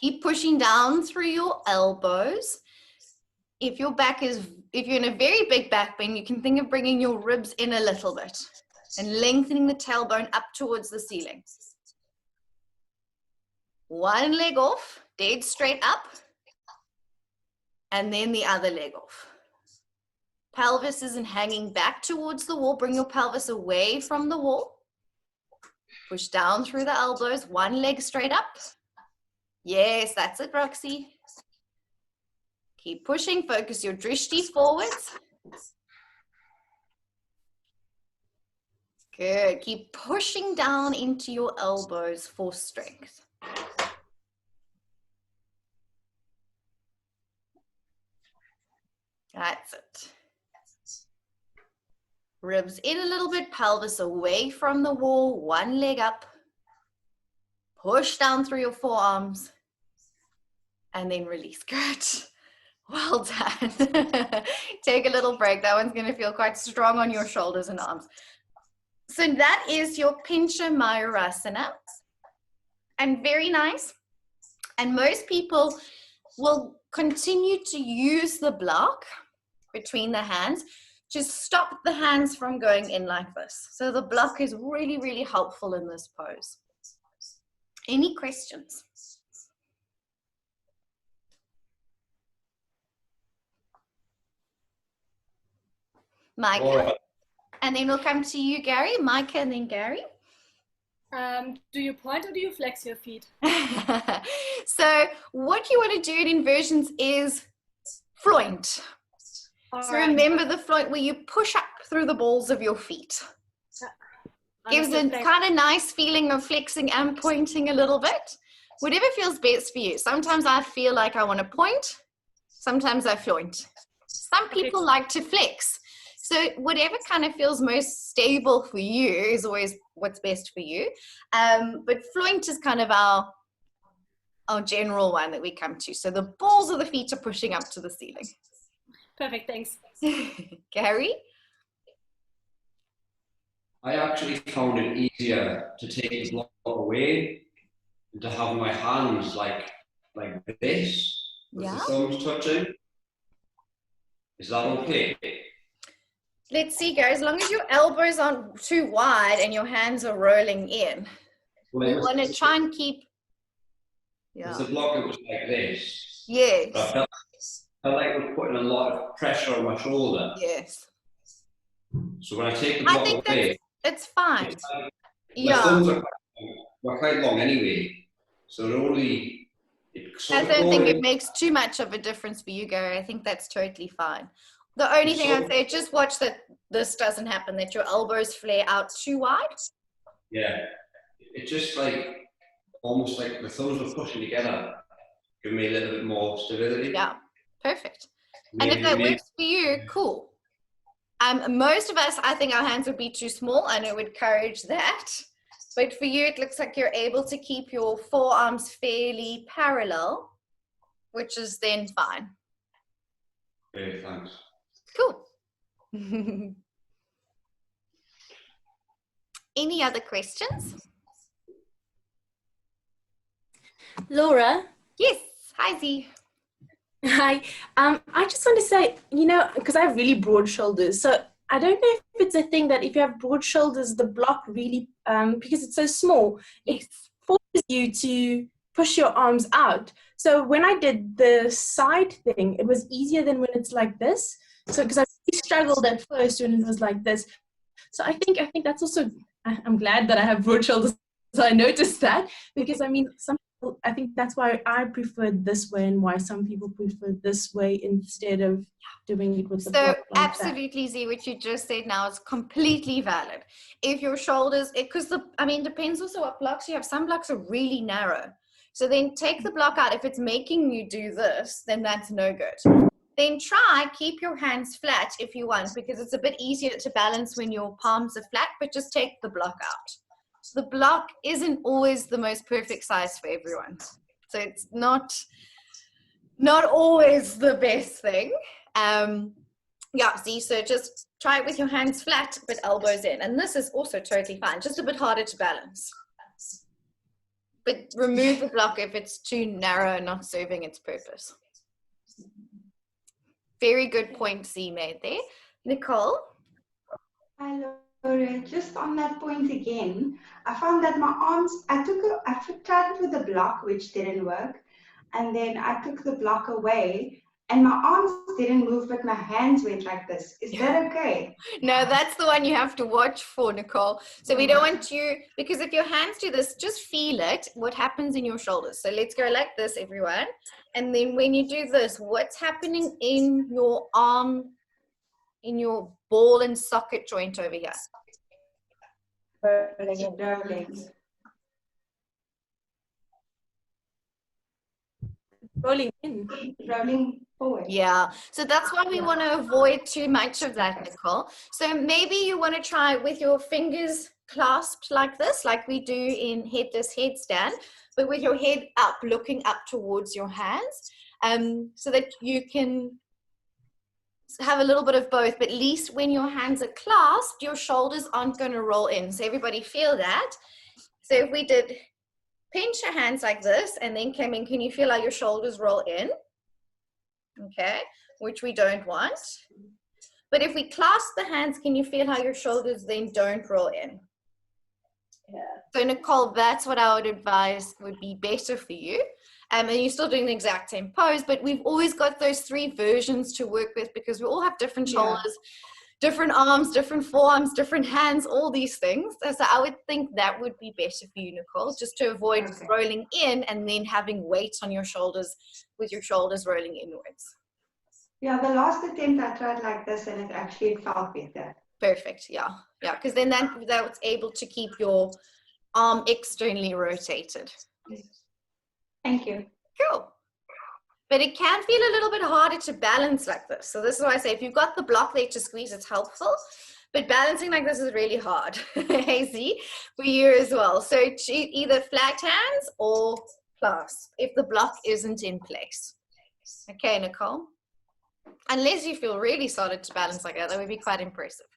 Keep pushing down through your elbows. If you're in a very big back bend, you can think of bringing your ribs in a little bit and lengthening the tailbone up towards the ceiling. One leg off, dead straight up, and then the other leg off. Pelvis isn't hanging back towards the wall. Bring your pelvis away from the wall. Push down through the elbows, one leg straight up. Yes, that's it, Roxy. Keep pushing, focus your drishti forwards. Good, keep pushing down into your elbows for strength. That's it. Ribs in a little bit, pelvis away from the wall, one leg up. Push down through your forearms and then release. Good. Well done. Take a little break. That one's going to feel quite strong on your shoulders and arms. So that is your Pincha Mayurasana. And very nice. And most people will continue to use the block between the hands to stop the hands from going in like this. So the block is really, really helpful in this pose. Any questions? Micah, Laura. And then we'll come to you, Gary. Micah and then Gary. Do you point or do you flex your feet? So what you want to do in inversions is floint. So remember the floint where you push up through the balls of your feet. Gives a kind of nice feeling of flexing and pointing a little bit. Whatever feels best for you. Sometimes I feel like I want to point. Sometimes I floint. Some people like to flex. So whatever kind of feels most stable for you is always what's best for you. But floint is kind of our general one that we come to. So the balls of the feet are pushing up to the ceiling. Perfect, thanks. Gary? I actually found it easier to take the block away and to have my hands like this, with Yeah. the thumbs touching. Is that okay? Let's see, Gary, as long as your elbows aren't too wide and your hands are rolling in, we want to try and keep... With the block, it was like this. Yes. But I felt like it was putting a lot of pressure on my shoulder. Yes. So when I take the block away, it's fine. it's like, Yeah. my thumbs are quite long anyway. So I don't think it makes too much of a difference for you, Gary. I think that's totally fine. The only thing I'd say, just watch that this doesn't happen, that your elbows flare out too wide. Yeah. It just like, almost like the thumbs were pushing together. Give me a little bit more stability. Yeah, perfect. And if that works for you, cool. Most of us, I think our hands would be too small and it would encourage that. But for you, it looks like you're able to keep your forearms fairly parallel, which is then fine. Okay, thanks. Cool. Any other questions? Laura? Yes. Hi, Z. Hi. I just want to say, because I have really broad shoulders, so I don't know if it's a thing that if you have broad shoulders, the block really, because it's so small, it forces you to push your arms out. So when I did the side thing, it was easier than when it's like this. So because I really struggled at first when it was like this. So I think that's also, I'm glad that I have broad shoulders, so I noticed that, because some people, I think that's why I preferred this way and why some people prefer this way instead of doing it with the block like absolutely, Z, what you just said now is completely valid. If your shoulders, because depends also what blocks you have. Some blocks are really narrow. So then take the block out. If it's making you do this, then that's no good. then try keep your hands flat if you want, because it's a bit easier to balance when your palms are flat, but just take the block out. The block isn't always the most perfect size for everyone. So it's not always the best thing. Yeah, see, so just try it with your hands flat, but elbows in. And this is also totally fine, just a bit harder to balance. But remove the block if it's too narrow and not serving its purpose. Very good point Z made there. Nicole? Hi, Laura. Just on that point again, I found that my arms, I tried it with a block, which didn't work. And then I took the block away and my arms didn't move, but my hands went like this. Is that okay? No, that's the one you have to watch for, Nicole. So we don't want you, because if your hands do this, just feel it, what happens in your shoulders. So let's go like this, everyone. And then when you do this, what's happening in your arm, in your ball and socket joint over here? Rolling in. Rolling forward. Yeah, so that's why we want to avoid too much of that, Nicole. So maybe you want to try with your fingers clasped like this, like we do in headless headstand, but with your head up, looking up towards your hands, so that you can have a little bit of both, but at least when your hands are clasped, your shoulders aren't going to roll in. So everybody feel that. So if we did pinch your hands like this and then come in, can you feel how your shoulders roll in? Okay, which we don't want. But if we clasp the hands, can you feel how your shoulders then don't roll in? Yeah. So Nicole, that's what I would advise would be better for you. And you're still doing the exact same pose, but we've always got those 3 versions to work with because we all have different shoulders, different arms, different forearms, different hands, all these things. So I would think that would be better for you, Nicole, just to avoid rolling in and then having weight on your shoulders with your shoulders rolling inwards. Yeah, the last attempt I tried like this and it actually felt better. Perfect, yeah, because then that's able to keep your arm externally rotated. Thank you. Cool. But it can feel a little bit harder to balance like this. So this is why I say if you've got the block there to squeeze, it's helpful. But balancing like this is really hard, Hazy, for you as well. So either flat hands or clasp if the block isn't in place. Okay, Nicole? Unless you feel really solid to balance like that would be quite impressive.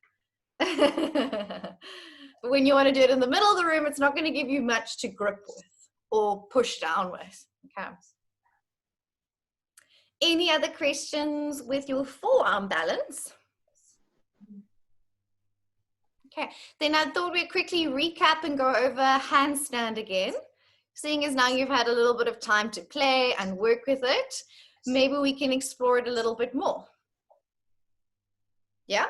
But when you want to do it in the middle of the room, it's not going to give you much to grip with or push down with. Okay. Any other questions with your forearm balance? Okay, then I thought we'd quickly recap and go over handstand again. Seeing as now you've had a little bit of time to play and work with it, maybe we can explore it a little bit more. Yeah?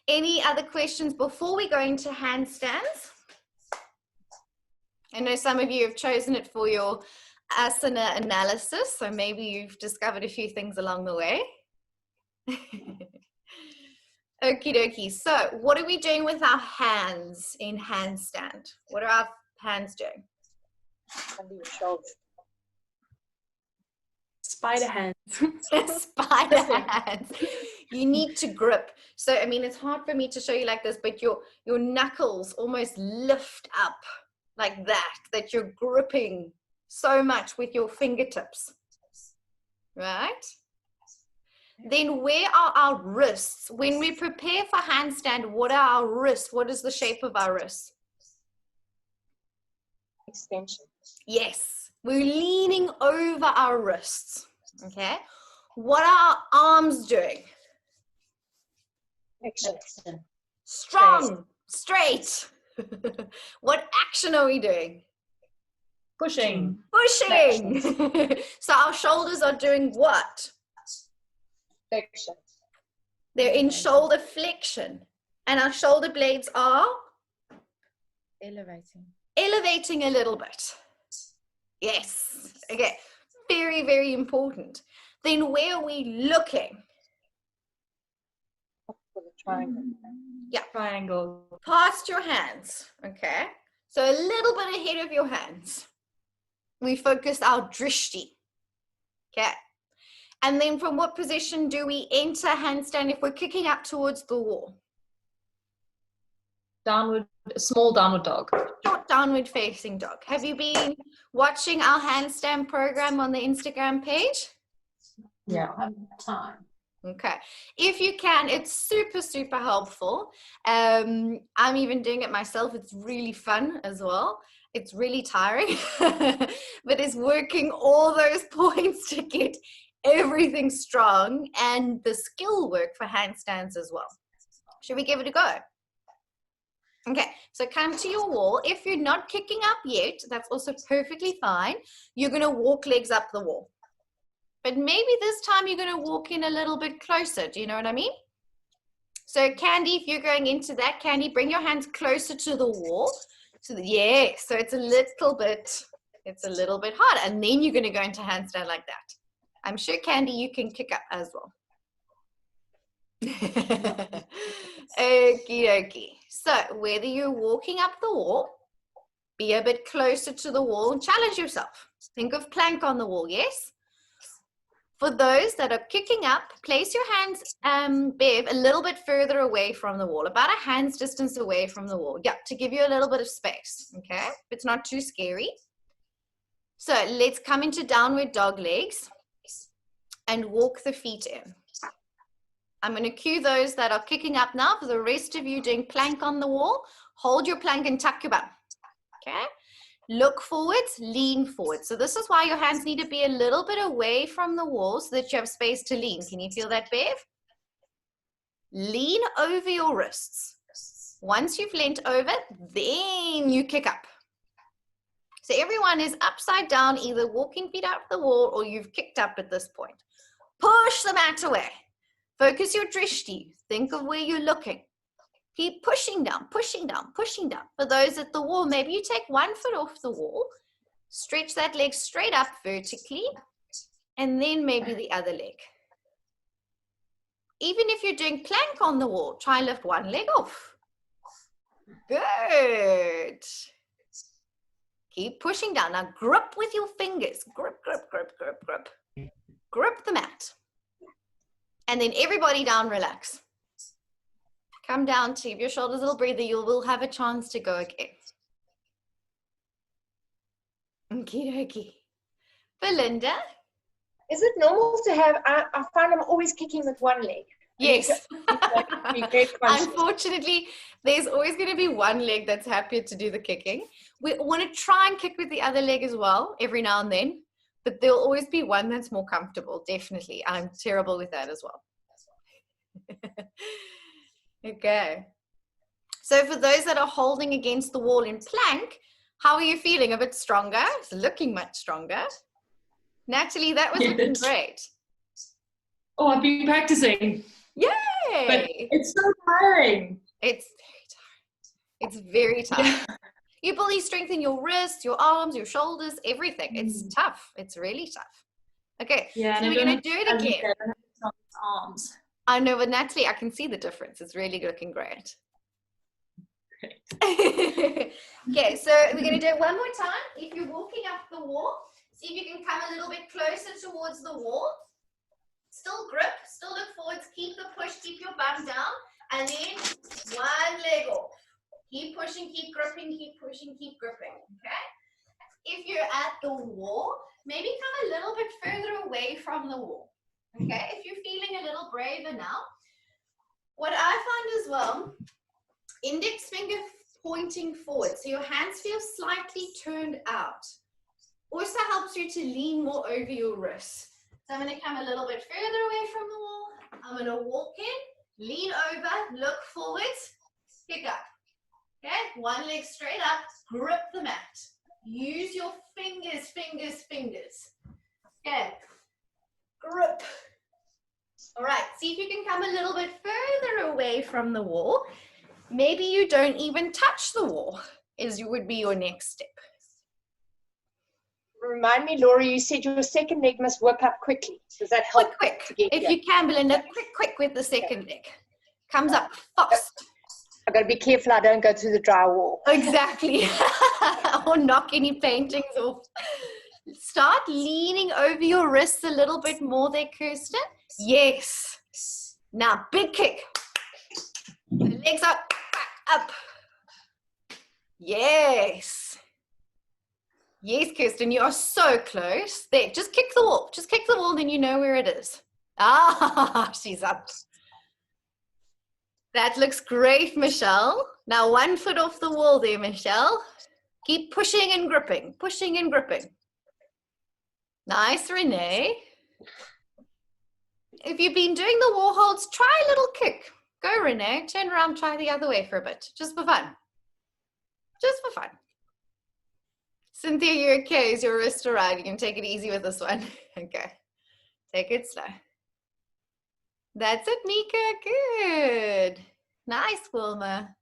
Any other questions before we go into handstands? I know some of you have chosen it for your asana analysis, so maybe you've discovered a few things along the way. Okie dokie. So what are we doing with our hands in handstand? What are our hands doing? Under your shoulders. Spider hands. Spider hands. You need to grip. So, I mean, it's hard for me to show you like this, but your knuckles almost lift up like that you're gripping so much with your fingertips, right? Then where are our wrists? When we prepare for handstand, what are our wrists? What is the shape of our wrists? Extension. Yes, we're leaning over our wrists, okay? What are our arms doing? Flexion. Strong, straight. What action are we doing? Pushing. Pushing. So our shoulders are doing what? Flexion. They're in shoulder flexion. And our shoulder blades are? Elevating a little bit. Yes. Okay. Very, very important. Then where are we looking? For the triangle. Yeah. Triangle. Past your hands. Okay. So a little bit ahead of your hands. We focus our drishti. Okay. And then from what position do we enter handstand if we're kicking up towards the wall? Downward, small downward dog. Short downward facing dog. Have you been watching our handstand program on the Instagram page? Yeah. Time. Okay. If you can, it's super, super helpful. I'm even doing it myself. It's really fun as well. It's really tiring, but it's working all those points to get everything strong and the skill work for handstands as well. Should we give it a go? Okay, so come to your wall. If you're not kicking up yet, that's also perfectly fine. You're going to walk legs up the wall. But maybe this time you're going to walk in a little bit closer. Do you know what I mean? So Candy, if you're going into that, Candy, bring your hands closer to the wall. So so it's a little bit hard. And then you're going to go into handstand like that. I'm sure, Candy, you can kick up as well. Okie dokie. So whether you're walking up the wall, be a bit closer to the wall and challenge yourself. Think of plank on the wall, yes? For those that are kicking up, place your hands, Bev, a little bit further away from the wall, about a hand's distance away from the wall. Yeah, to give you a little bit of space, okay? If it's not too scary. So let's come into downward dog legs and walk the feet in. I'm going to cue those that are kicking up now. For the rest of you doing plank on the wall, hold your plank and tuck your bum, okay? Look forwards, lean forward. So this is why your hands need to be a little bit away from the wall so that you have space to lean. Can you feel that, Bev? Lean over your wrists. Once you've leant over, then you kick up. So everyone is upside down, either walking feet out the wall or you've kicked up at this point. Push the mat away. Focus your drishti. Think of where you're looking. Keep pushing down, pushing down, pushing down. For those at the wall, maybe you take 1 foot off the wall, stretch that leg straight up vertically, and then maybe the other leg. Even if you're doing plank on the wall, try and lift one leg off. Good. Keep pushing down. Now grip with your fingers. Grip, grip, grip, grip, grip. Grip the mat. And then everybody down, relax. Come down to, give your shoulders a little breather, you will have a chance to go again. Okie dokie. Belinda? Is it normal to have, I find I'm always kicking with one leg. Yes. Be very conscious. Unfortunately, there's always going to be one leg that's happier to do the kicking. We want to try and kick with the other leg as well, every now and then. But there'll always be one that's more comfortable, definitely. I'm terrible with that as well. Okay. So for those that are holding against the wall in plank, how are you feeling? A bit stronger? It's looking much stronger. Natalie, that was looking great. Oh, I've been practicing. Yay! But it's so tiring. It's very tiring. It's very tiring. Yeah. You really strengthen your wrists, your arms, your shoulders, everything. It's tough. It's really tough. Okay, Yeah, so we're going to do it again. Arms. I know, but Natalie, I can see the difference. It's really looking great. Okay, so we're going to do it one more time. If you're walking up the wall, see if you can come a little bit closer towards the wall. Still grip, still look forwards, keep the push, keep your bum down, and then one leg off. Keep pushing, keep gripping, keep pushing, keep gripping, okay? If you're at the wall, maybe come a little bit further away from the wall, okay? If you're feeling a little braver now, what I find as well, index finger pointing forward, so your hands feel slightly turned out, also helps you to lean more over your wrists. So I'm going to come a little bit further away from the wall. I'm going to walk in, lean over, look forward, pick up. Okay, one leg straight up, grip the mat. Use your fingers, fingers, fingers. Okay, grip. All right, see if you can come a little bit further away from the wall. Maybe you don't even touch the wall, would be your next step. Remind me, Laura, you said your second leg must work up quickly. Does that help? Quick. If you can, Belinda, quick with the second leg. Comes up fast. I've got to be careful I don't go through the drywall. Exactly. Or knock any paintings off. Start leaning over your wrists a little bit more there, Kirsten. Yes. Now, big kick. Legs up, up. Yes. Yes, Kirsten, you are so close. There, just kick the wall. Just kick the wall, then you know where it is. Ah, she's up. That looks great, Michelle. Now, 1 foot off the wall there, Michelle. Keep pushing and gripping, pushing and gripping. Nice, Renee. If you've been doing the wall holds, try a little kick. Go, Renee. Turn around, try the other way for a bit, just for fun. Just for fun. Cynthia, you're okay. Is your wrist all right? You can take it easy with this one. Okay. Take it slow. That's it, Mika. Good. Nice, Wilma.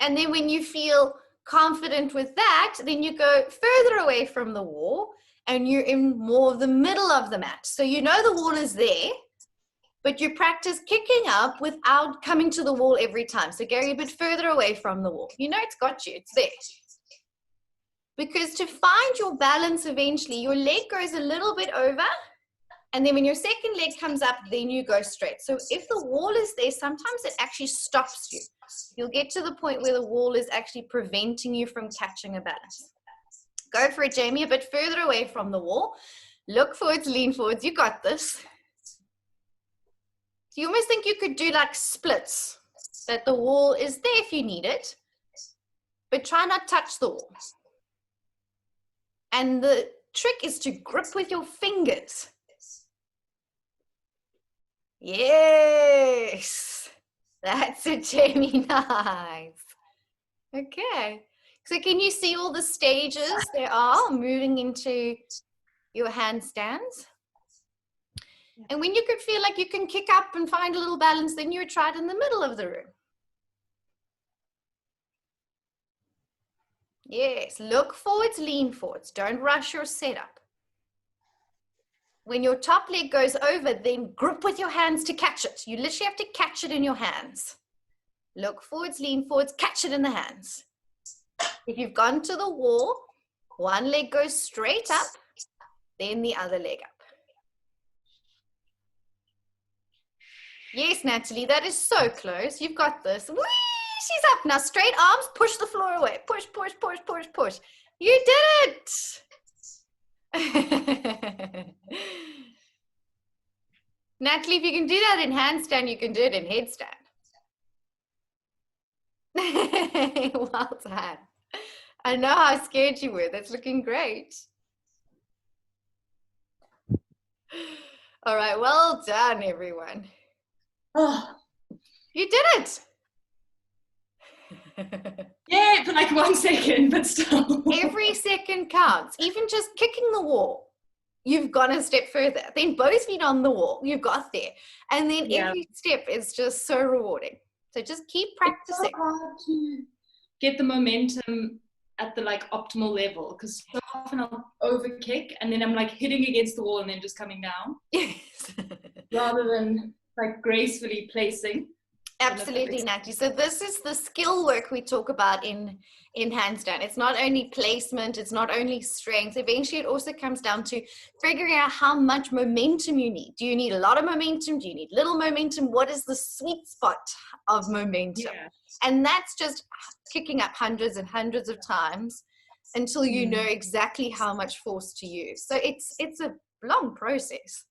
And then when you feel confident with that, then you go further away from the wall and you're in more of the middle of the mat. So you know the wall is there, but you practice kicking up without coming to the wall every time. So Gary, a bit further away from the wall. You know it's got you, it's there. Because to find your balance eventually, your leg goes a little bit over, and then when your second leg comes up, then you go straight. So if the wall is there, sometimes it actually stops you. You'll get to the point where the wall is actually preventing you from catching a balance. Go for it, Jamie, a bit further away from the wall. Look forwards, lean forwards. You got this. So you almost think you could do like splits, that the wall is there if you need it, but try not to touch the wall. And the trick is to grip with your fingers. Yes, that's it, Jamie. Nice. Okay, so can you see all the stages there are moving into your handstands? And when you could feel like you can kick up and find a little balance, then you would try it in the middle of the room. Yes, look forwards, lean forwards. Don't rush your setup. When your top leg goes over, then grip with your hands to catch it. You literally have to catch it in your hands. Look forwards, lean forwards, catch it in the hands. If you've gone to the wall, one leg goes straight up, then the other leg up. Yes, Natalie, that is so close. You've got this. Whee! She's up. Now straight arms, push the floor away. Push, push, push, push, push. You did it. Natalie, if you can do that in handstand, you can do it in headstand. Well done. I know how scared you were. That's looking great. All right, well done, everyone. Oh, you did it. Yeah, for like 1 second, but still. Every second counts. Even just kicking the wall, you've gone a step further. Then both feet on the wall, you got there. And then every step is just so rewarding. So just keep practicing. It's so hard to get the momentum at the like optimal level, because so often I'll overkick and then I'm like hitting against the wall and then just coming down. Yes. Rather than like gracefully placing. Absolutely, Natalie. So this is the skill work we talk about in handstand. It's not only placement, it's not only strength. Eventually, it also comes down to figuring out how much momentum you need. Do you need a lot of momentum? Do you need little momentum? What is the sweet spot of momentum? Yeah. And that's just kicking up hundreds and hundreds of times until you know exactly how much force to use. So it's a long process.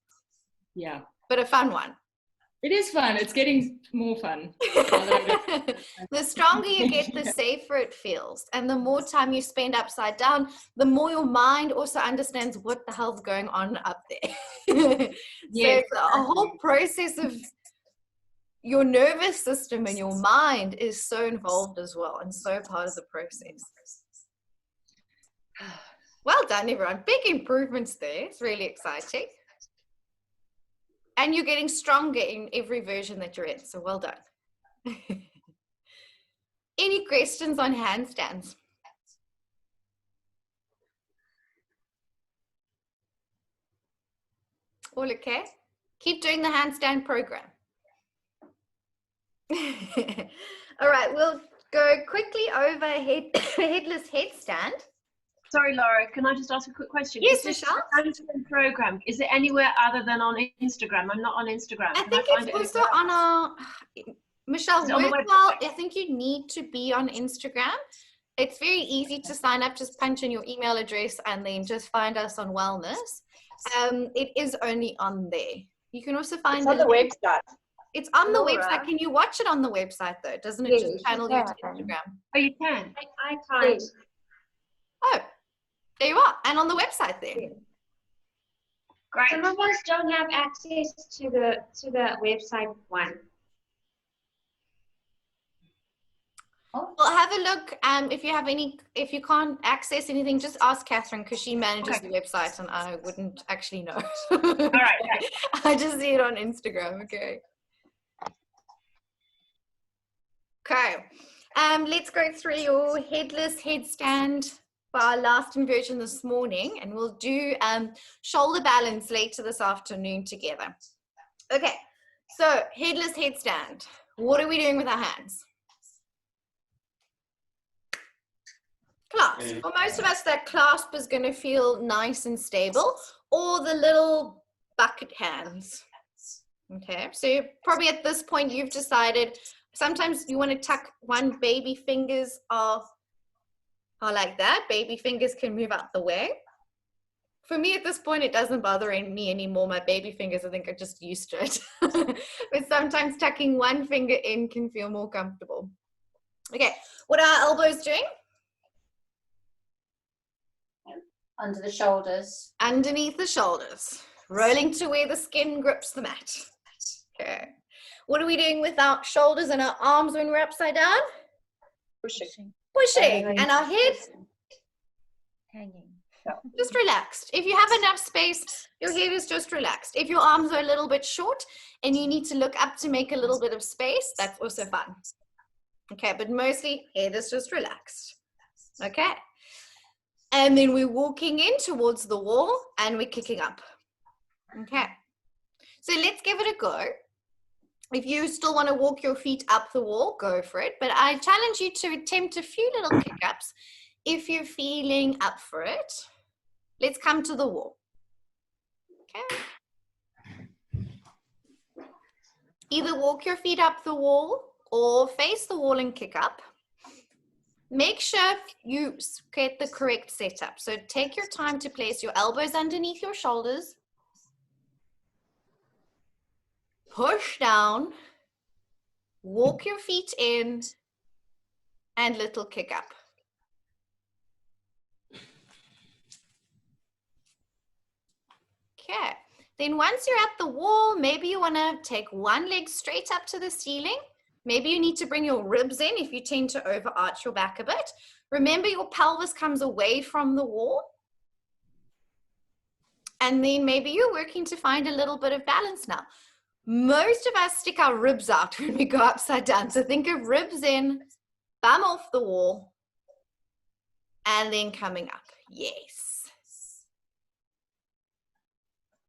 Yeah. But a fun one. It is fun. It's getting more fun. The stronger you get, the safer it feels. And the more time you spend upside down, the more your mind also understands what the hell's going on up there. So it's a whole process of your nervous system and your mind is so involved as well and so part of the process. Well done, everyone. Big improvements there. It's really exciting. And you're getting stronger in every version that you're in. So well done. Any questions on handstands? All okay? Keep doing the handstand program. All right, we'll go quickly over headless headstand. Sorry, Laura, can I just ask a quick question? Yes, Is this Michelle? management program, is it anywhere other than on Instagram? I'm not on Instagram. I Can think find it's it also on our, Michelle, Is it on the worthwhile, website? I think you need to be on Instagram. It's very easy to sign up, just punch in your email address and then just find us on Wellness. It is only on there. You can also find It's on the link. website. It's on the Laura? website. Can you watch it on the website though? Doesn't it Yes, just channel you to Instagram? Oh, you can. I can't. Oh, there you are. And on the website there. Great. Some of us don't have access to the website one. Well, have a look. If you can't access anything, just ask Catherine because she manages the website and I wouldn't actually know. All right. I just see it on Instagram. Okay. Okay. Let's go through your headless headstand for our last inversion this morning, and we'll do shoulder balance later this afternoon together. Okay. So headless headstand. What are we doing with our hands? Clasp. For most of us, that clasp is going to feel nice and stable, or the little bucket hands. Okay, so probably at this point you've decided sometimes you want to tuck one baby fingers off, or like that. Baby fingers can move out the way. For me at this point, it doesn't bother me anymore. My baby fingers, I think, are just used to it. But sometimes tucking one finger in can feel more comfortable. Okay, what are our elbows doing? Under the shoulders. Underneath the shoulders, rolling to where the skin grips the mat. Okay. What are we doing with our shoulders and our arms when we're upside down? Pushing. Pushing. And our head? Hanging. Just relaxed. If you have enough space, your head is just relaxed. If your arms are a little bit short and you need to look up to make a little bit of space, that's also fun. Okay, but mostly head is just relaxed. Okay. And then we're walking in towards the wall and we're kicking up. Okay. So let's give it a go. If you still want to walk your feet up the wall, go for it. But I challenge you to attempt a few little kick-ups if you're feeling up for it. Let's come to the wall. Okay. Either walk your feet up the wall or face the wall and kick up. Make sure you get the correct setup. So take your time to place your elbows underneath your shoulders. Push down. Walk your feet in. And little kick up. Okay. Then once you're at the wall, maybe you want to take one leg straight up to the ceiling. Maybe you need to bring your ribs in if you tend to overarch your back a bit. Remember, your pelvis comes away from the wall. And then maybe you're working to find a little bit of balance now. Most of us stick our ribs out when we go upside down. So think of ribs in, bum off the wall, and then coming up. Yes.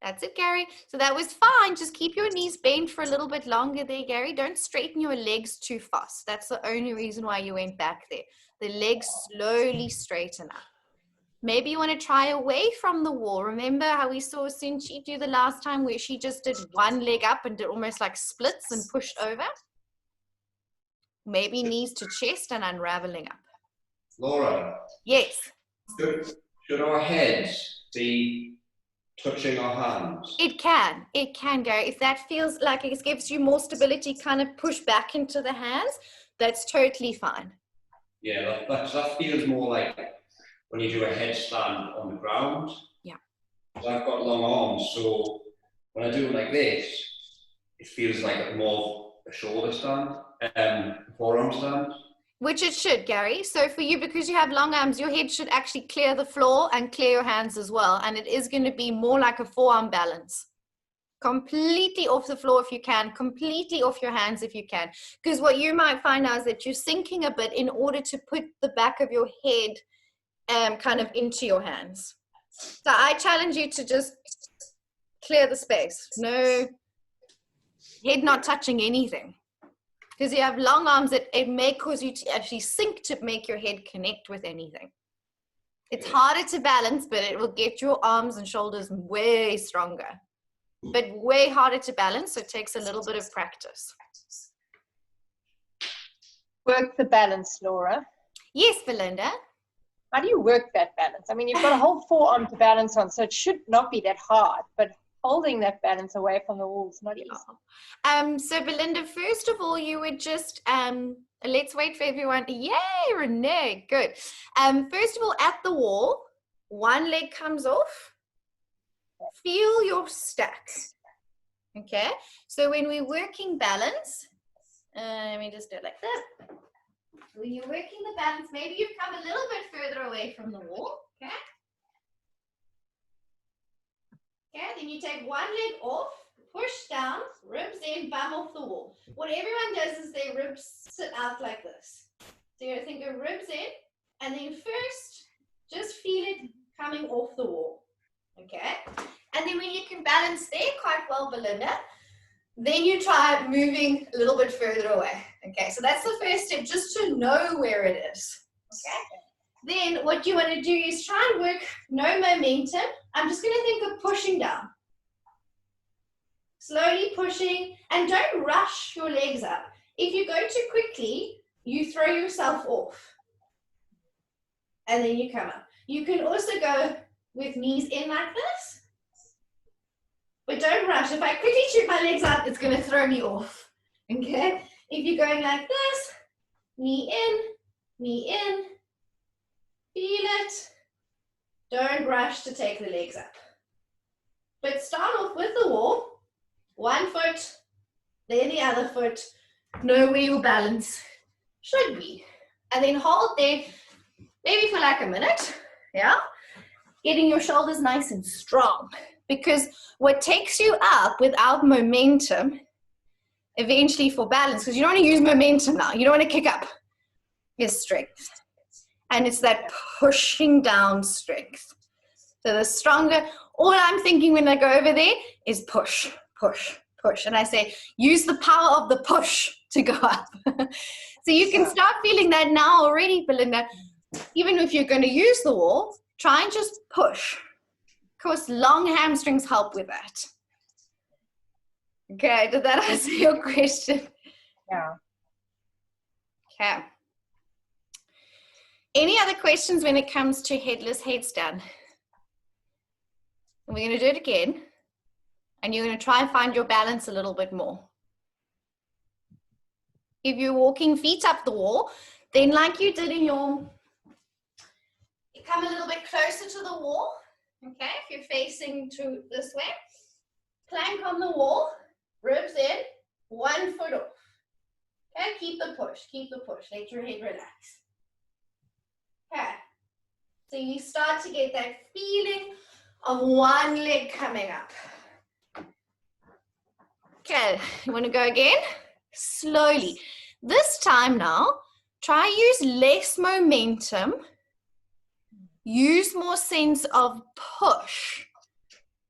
That's it, Gary. So that was fine. Just keep your knees bent for a little bit longer there, Gary. Don't straighten your legs too fast. That's the only reason why you went back there. The legs slowly straighten up. Maybe you want to try away from the wall. Remember how we saw Sunchi do the last time where she just did one leg up and did almost like splits and pushed over? Maybe knees to chest and unraveling up. Laura. Yes. Should our heads be touching our hands? It can, Gary. If that feels like it gives you more stability, kind of push back into the hands, that's totally fine. Yeah, that feels more like when you do a headstand on the ground. Yeah. I've got long arms, so when I do it like this, it feels like more of a shoulder stand, forearm stand. Which it should, Gary. So for you, because you have long arms, your head should actually clear the floor and clear your hands as well. And it is going to be more like a forearm balance. Completely off the floor if you can, completely off your hands if you can. Because what you might find now is that you're sinking a bit in order to put the back of your head kind of into your hands. So I challenge you to just clear the space. No head not touching anything. Because you have long arms, it may cause you to actually sink to make your head connect with anything. It's harder to balance, but it will get your arms and shoulders way stronger. But way harder to balance, so it takes a little bit of practice. Work the balance, Laura. Yes, Belinda. How do you work that balance? I mean, you've got a whole forearm to balance on, so it should not be that hard, but holding that balance away from the wall is not easy. So Belinda, first of all, you would just, let's wait for everyone. Yay, Renee, good. First of all, at the wall, one leg comes off. Feel your stack. Okay, so when we're working balance, let me just do it like that. When you're working the balance, maybe you've come a little bit further away from the wall. Okay. Okay, then you take one leg off, push down, ribs in, bum off the wall. What everyone does is their ribs sit out like this. So you're going to think of ribs in, and then first, just feel it coming off the wall. Okay, and then when you can balance there quite well, Belinda, then you try moving a little bit further away. Okay, so that's the first step, just to know where it is. Okay, then what you want to do is try and work no momentum. I'm just going to think of pushing down. Slowly pushing, and don't rush your legs up. If you go too quickly, you throw yourself off. And then you come up. You can also go with knees in like this. But don't rush. If I quickly shoot my legs up, it's going to throw me off. Okay? If you're going like this, knee in, feel it. Don't rush to take the legs up. But start off with the wall, one foot, then the other foot, know where your balance should be. And then hold there, maybe for like a minute, yeah? Getting your shoulders nice and strong. Because what takes you up without momentum, eventually for balance, because you don't want to use momentum now, you don't want to kick up, is strength. And it's that pushing down strength. So the stronger, all I'm thinking when I go over there is push, push, push. And I say, use the power of the push to go up. So you can start feeling that now already, Belinda. Even if you're going to use the wall, try and just push. Of course, long hamstrings help with that. Okay, did that answer your question? Yeah. Okay. Any other questions when it comes to headless headstand? We're going to do it again. And you're going to try and find your balance a little bit more. If you're walking feet up the wall, then like you did in your, you come a little bit closer to the wall. Okay, if you're facing to this way, plank on the wall, ribs in, 1 foot off. Okay, keep the push, let your head relax. Okay, so you start to get that feeling of one leg coming up. Okay, you want to go again? Slowly. This time now, try use less momentum. Use more sense of push.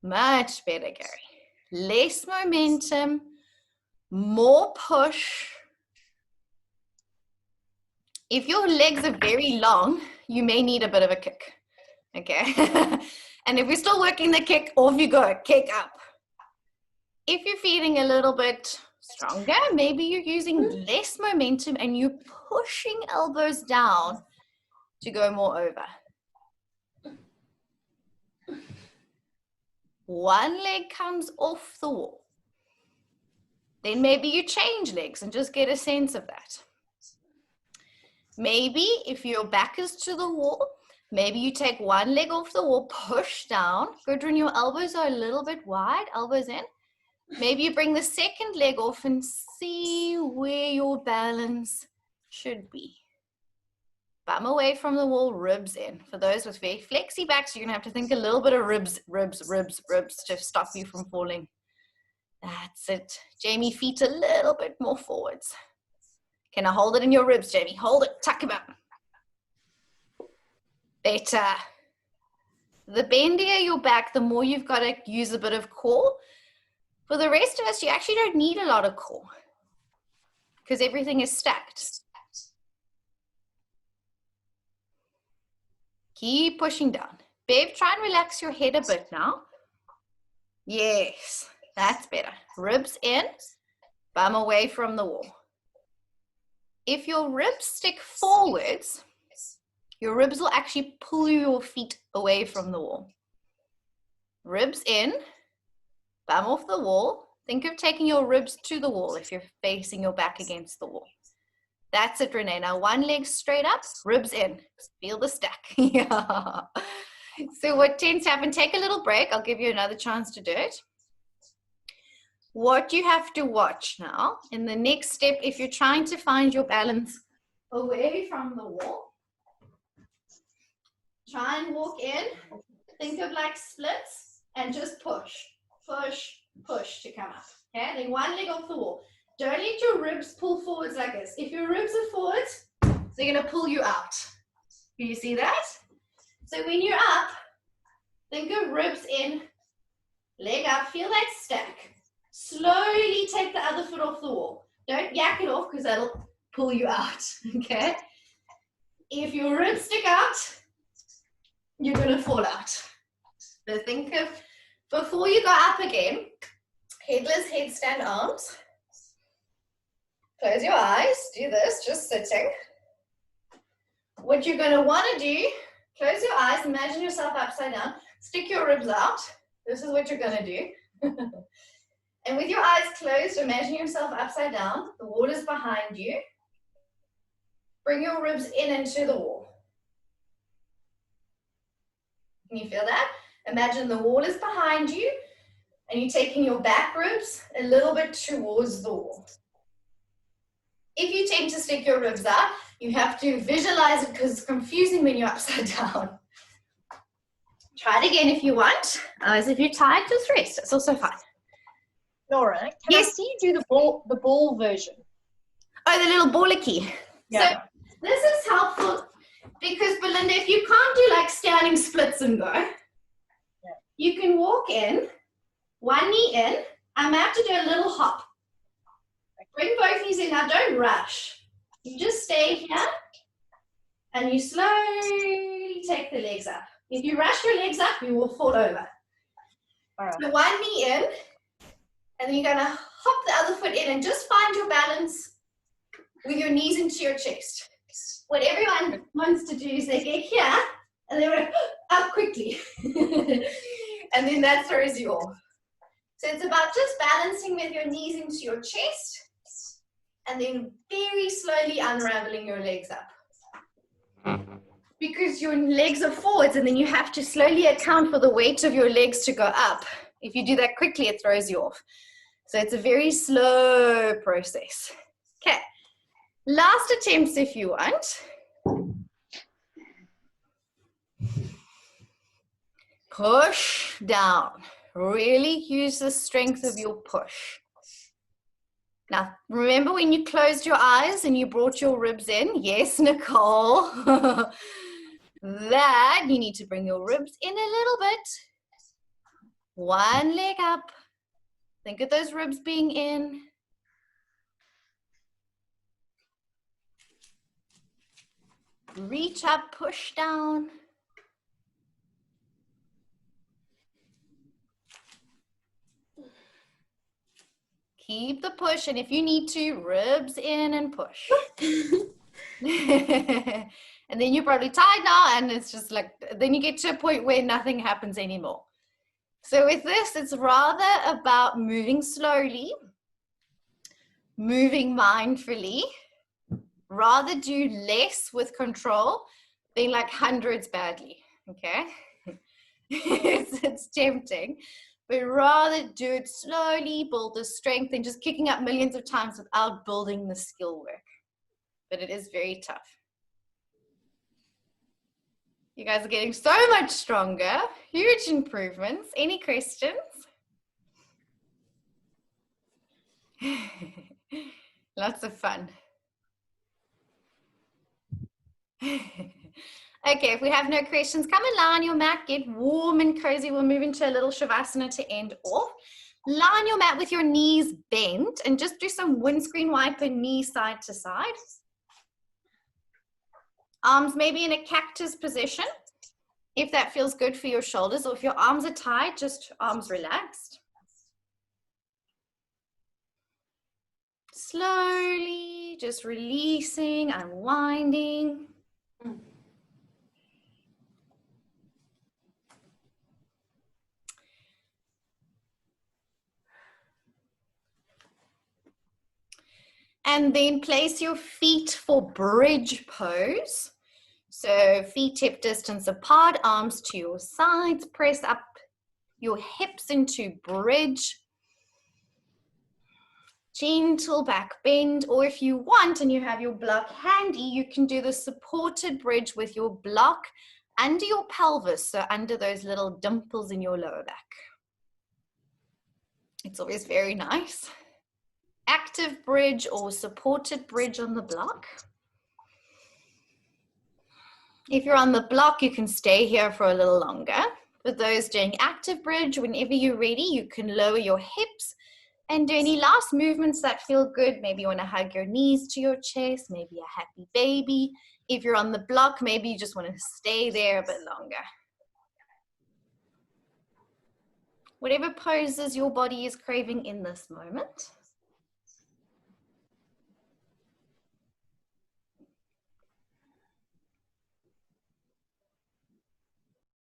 Much better, Gary. Less momentum, more push. If your legs are very long, you may need a bit of a kick. Okay? And if we're still working the kick, off you go, kick up. If you're feeling a little bit stronger, maybe you're using less momentum and you're pushing elbows down to go more over. One leg comes off the wall. Then maybe you change legs and just get a sense of that. Maybe if your back is to the wall, maybe you take one leg off the wall, push down. Good when your elbows are a little bit wide, elbows in. Maybe you bring the second leg off and see where your balance should be. Bum away from the wall, ribs in. For those with very flexy backs, you're going to have to think a little bit of ribs to stop you from falling. That's it. Jamie, feet a little bit more forwards. Can I hold it in your ribs, Jamie? Hold it, tuck them up. Better. The bendier your back, the more you've got to use a bit of core. For the rest of us, you actually don't need a lot of core. because everything is stacked. Keep pushing down. Babe, try and relax your head a bit now. Yes, that's better. Ribs in, bum away from the wall. If your ribs stick forwards, your ribs will actually pull your feet away from the wall. Ribs in, bum off the wall. Think of taking your ribs to the wall if you're facing your back against the wall. That's it, Renee. Now one leg straight up, ribs in. Feel the stack. Yeah. So what tends to happen, take a little break. I'll give you another chance to do it. What you have to watch now, in the next step, if you're trying to find your balance away from the wall, try and walk in. Think of like splits and just push, push, push to come up. Okay, then one leg off the wall. Don't let your ribs pull forwards like this. If your ribs are forwards, they're going to pull you out. Do you see that? So when you're up, think of ribs in, leg up, feel that stack. Slowly take the other foot off the wall. Don't yak it off because that'll pull you out, okay? If your ribs stick out, you're going to fall out. So think of, before you go up again, headless headstand arms. Close your eyes, do this, just sitting. What you're going to want to do, close your eyes, imagine yourself upside down, stick your ribs out. This is what you're going to do. And with your eyes closed, imagine yourself upside down. The wall is behind you. Bring your ribs in into the wall. Can you feel that? Imagine the wall is behind you and you're taking your back ribs a little bit towards the wall. If you tend to stick your ribs out, you have to visualize it because it's confusing when you're upside down. Try it again if you want. Otherwise, if you're tired, just rest. It's also fine. Laura, can yes. I see you do the ball version? Oh, the little bollocky. Yeah. So this is helpful because, Belinda, if you can't do like standing splits and go, you can walk in, one knee in. I'm going to have to do a little hop. Bring both knees in. Now, don't rush. You just stay here and you slowly take the legs up. If you rush your legs up, you will fall over. All right. So one knee in, and then you're going to hop the other foot in and just find your balance with your knees into your chest. What everyone wants to do is they get here and they want to up quickly. And then that throws you off. So it's about just balancing with your knees into your chest and then very slowly unraveling your legs up. Because your legs are forwards and then you have to slowly account for the weight of your legs to go up. If you do that quickly, it throws you off. So it's a very slow process. Okay, last attempts if you want. Push down. Really use the strength of your push. Now, remember when you closed your eyes and you brought your ribs in? Yes, Nicole. That, you need to bring your ribs in a little bit. One leg up. Think of those ribs being in. Reach up, push down. Keep the push, and if you need to, ribs in and push. And then you're probably tired now, and it's just like, then you get to a point where nothing happens anymore. So with this, it's rather about moving slowly, moving mindfully, rather do less with control than like hundreds badly, okay? It's tempting, but rather do it slowly, build the strength, and just kicking up millions of times without building the skill work. But it is very tough. You guys are getting so much stronger. Huge improvements. Any questions? Lots of fun. Okay, if we have no questions, come and lie on your mat, get warm and cozy. We'll move into a little Shavasana to end off. Lie on your mat with your knees bent and just do some windscreen wiper knee side to side. Arms maybe in a cactus position, if that feels good for your shoulders, or if your arms are tight, just arms relaxed. Slowly, just releasing, unwinding. And then place your feet for bridge pose. So feet hip distance apart, arms to your sides, press up your hips into bridge. Gentle back bend, or if you want and you have your block handy, you can do the supported bridge with your block under your pelvis, so under those little dimples in your lower back. It's always very nice. Active bridge or supported bridge on the block. If you're on the block, you can stay here for a little longer. For those doing active bridge, whenever you're ready, you can lower your hips and do any last movements that feel good. Maybe you want to hug your knees to your chest, maybe a happy baby. If you're on the block, maybe you just want to stay there a bit longer. Whatever poses your body is craving in this moment.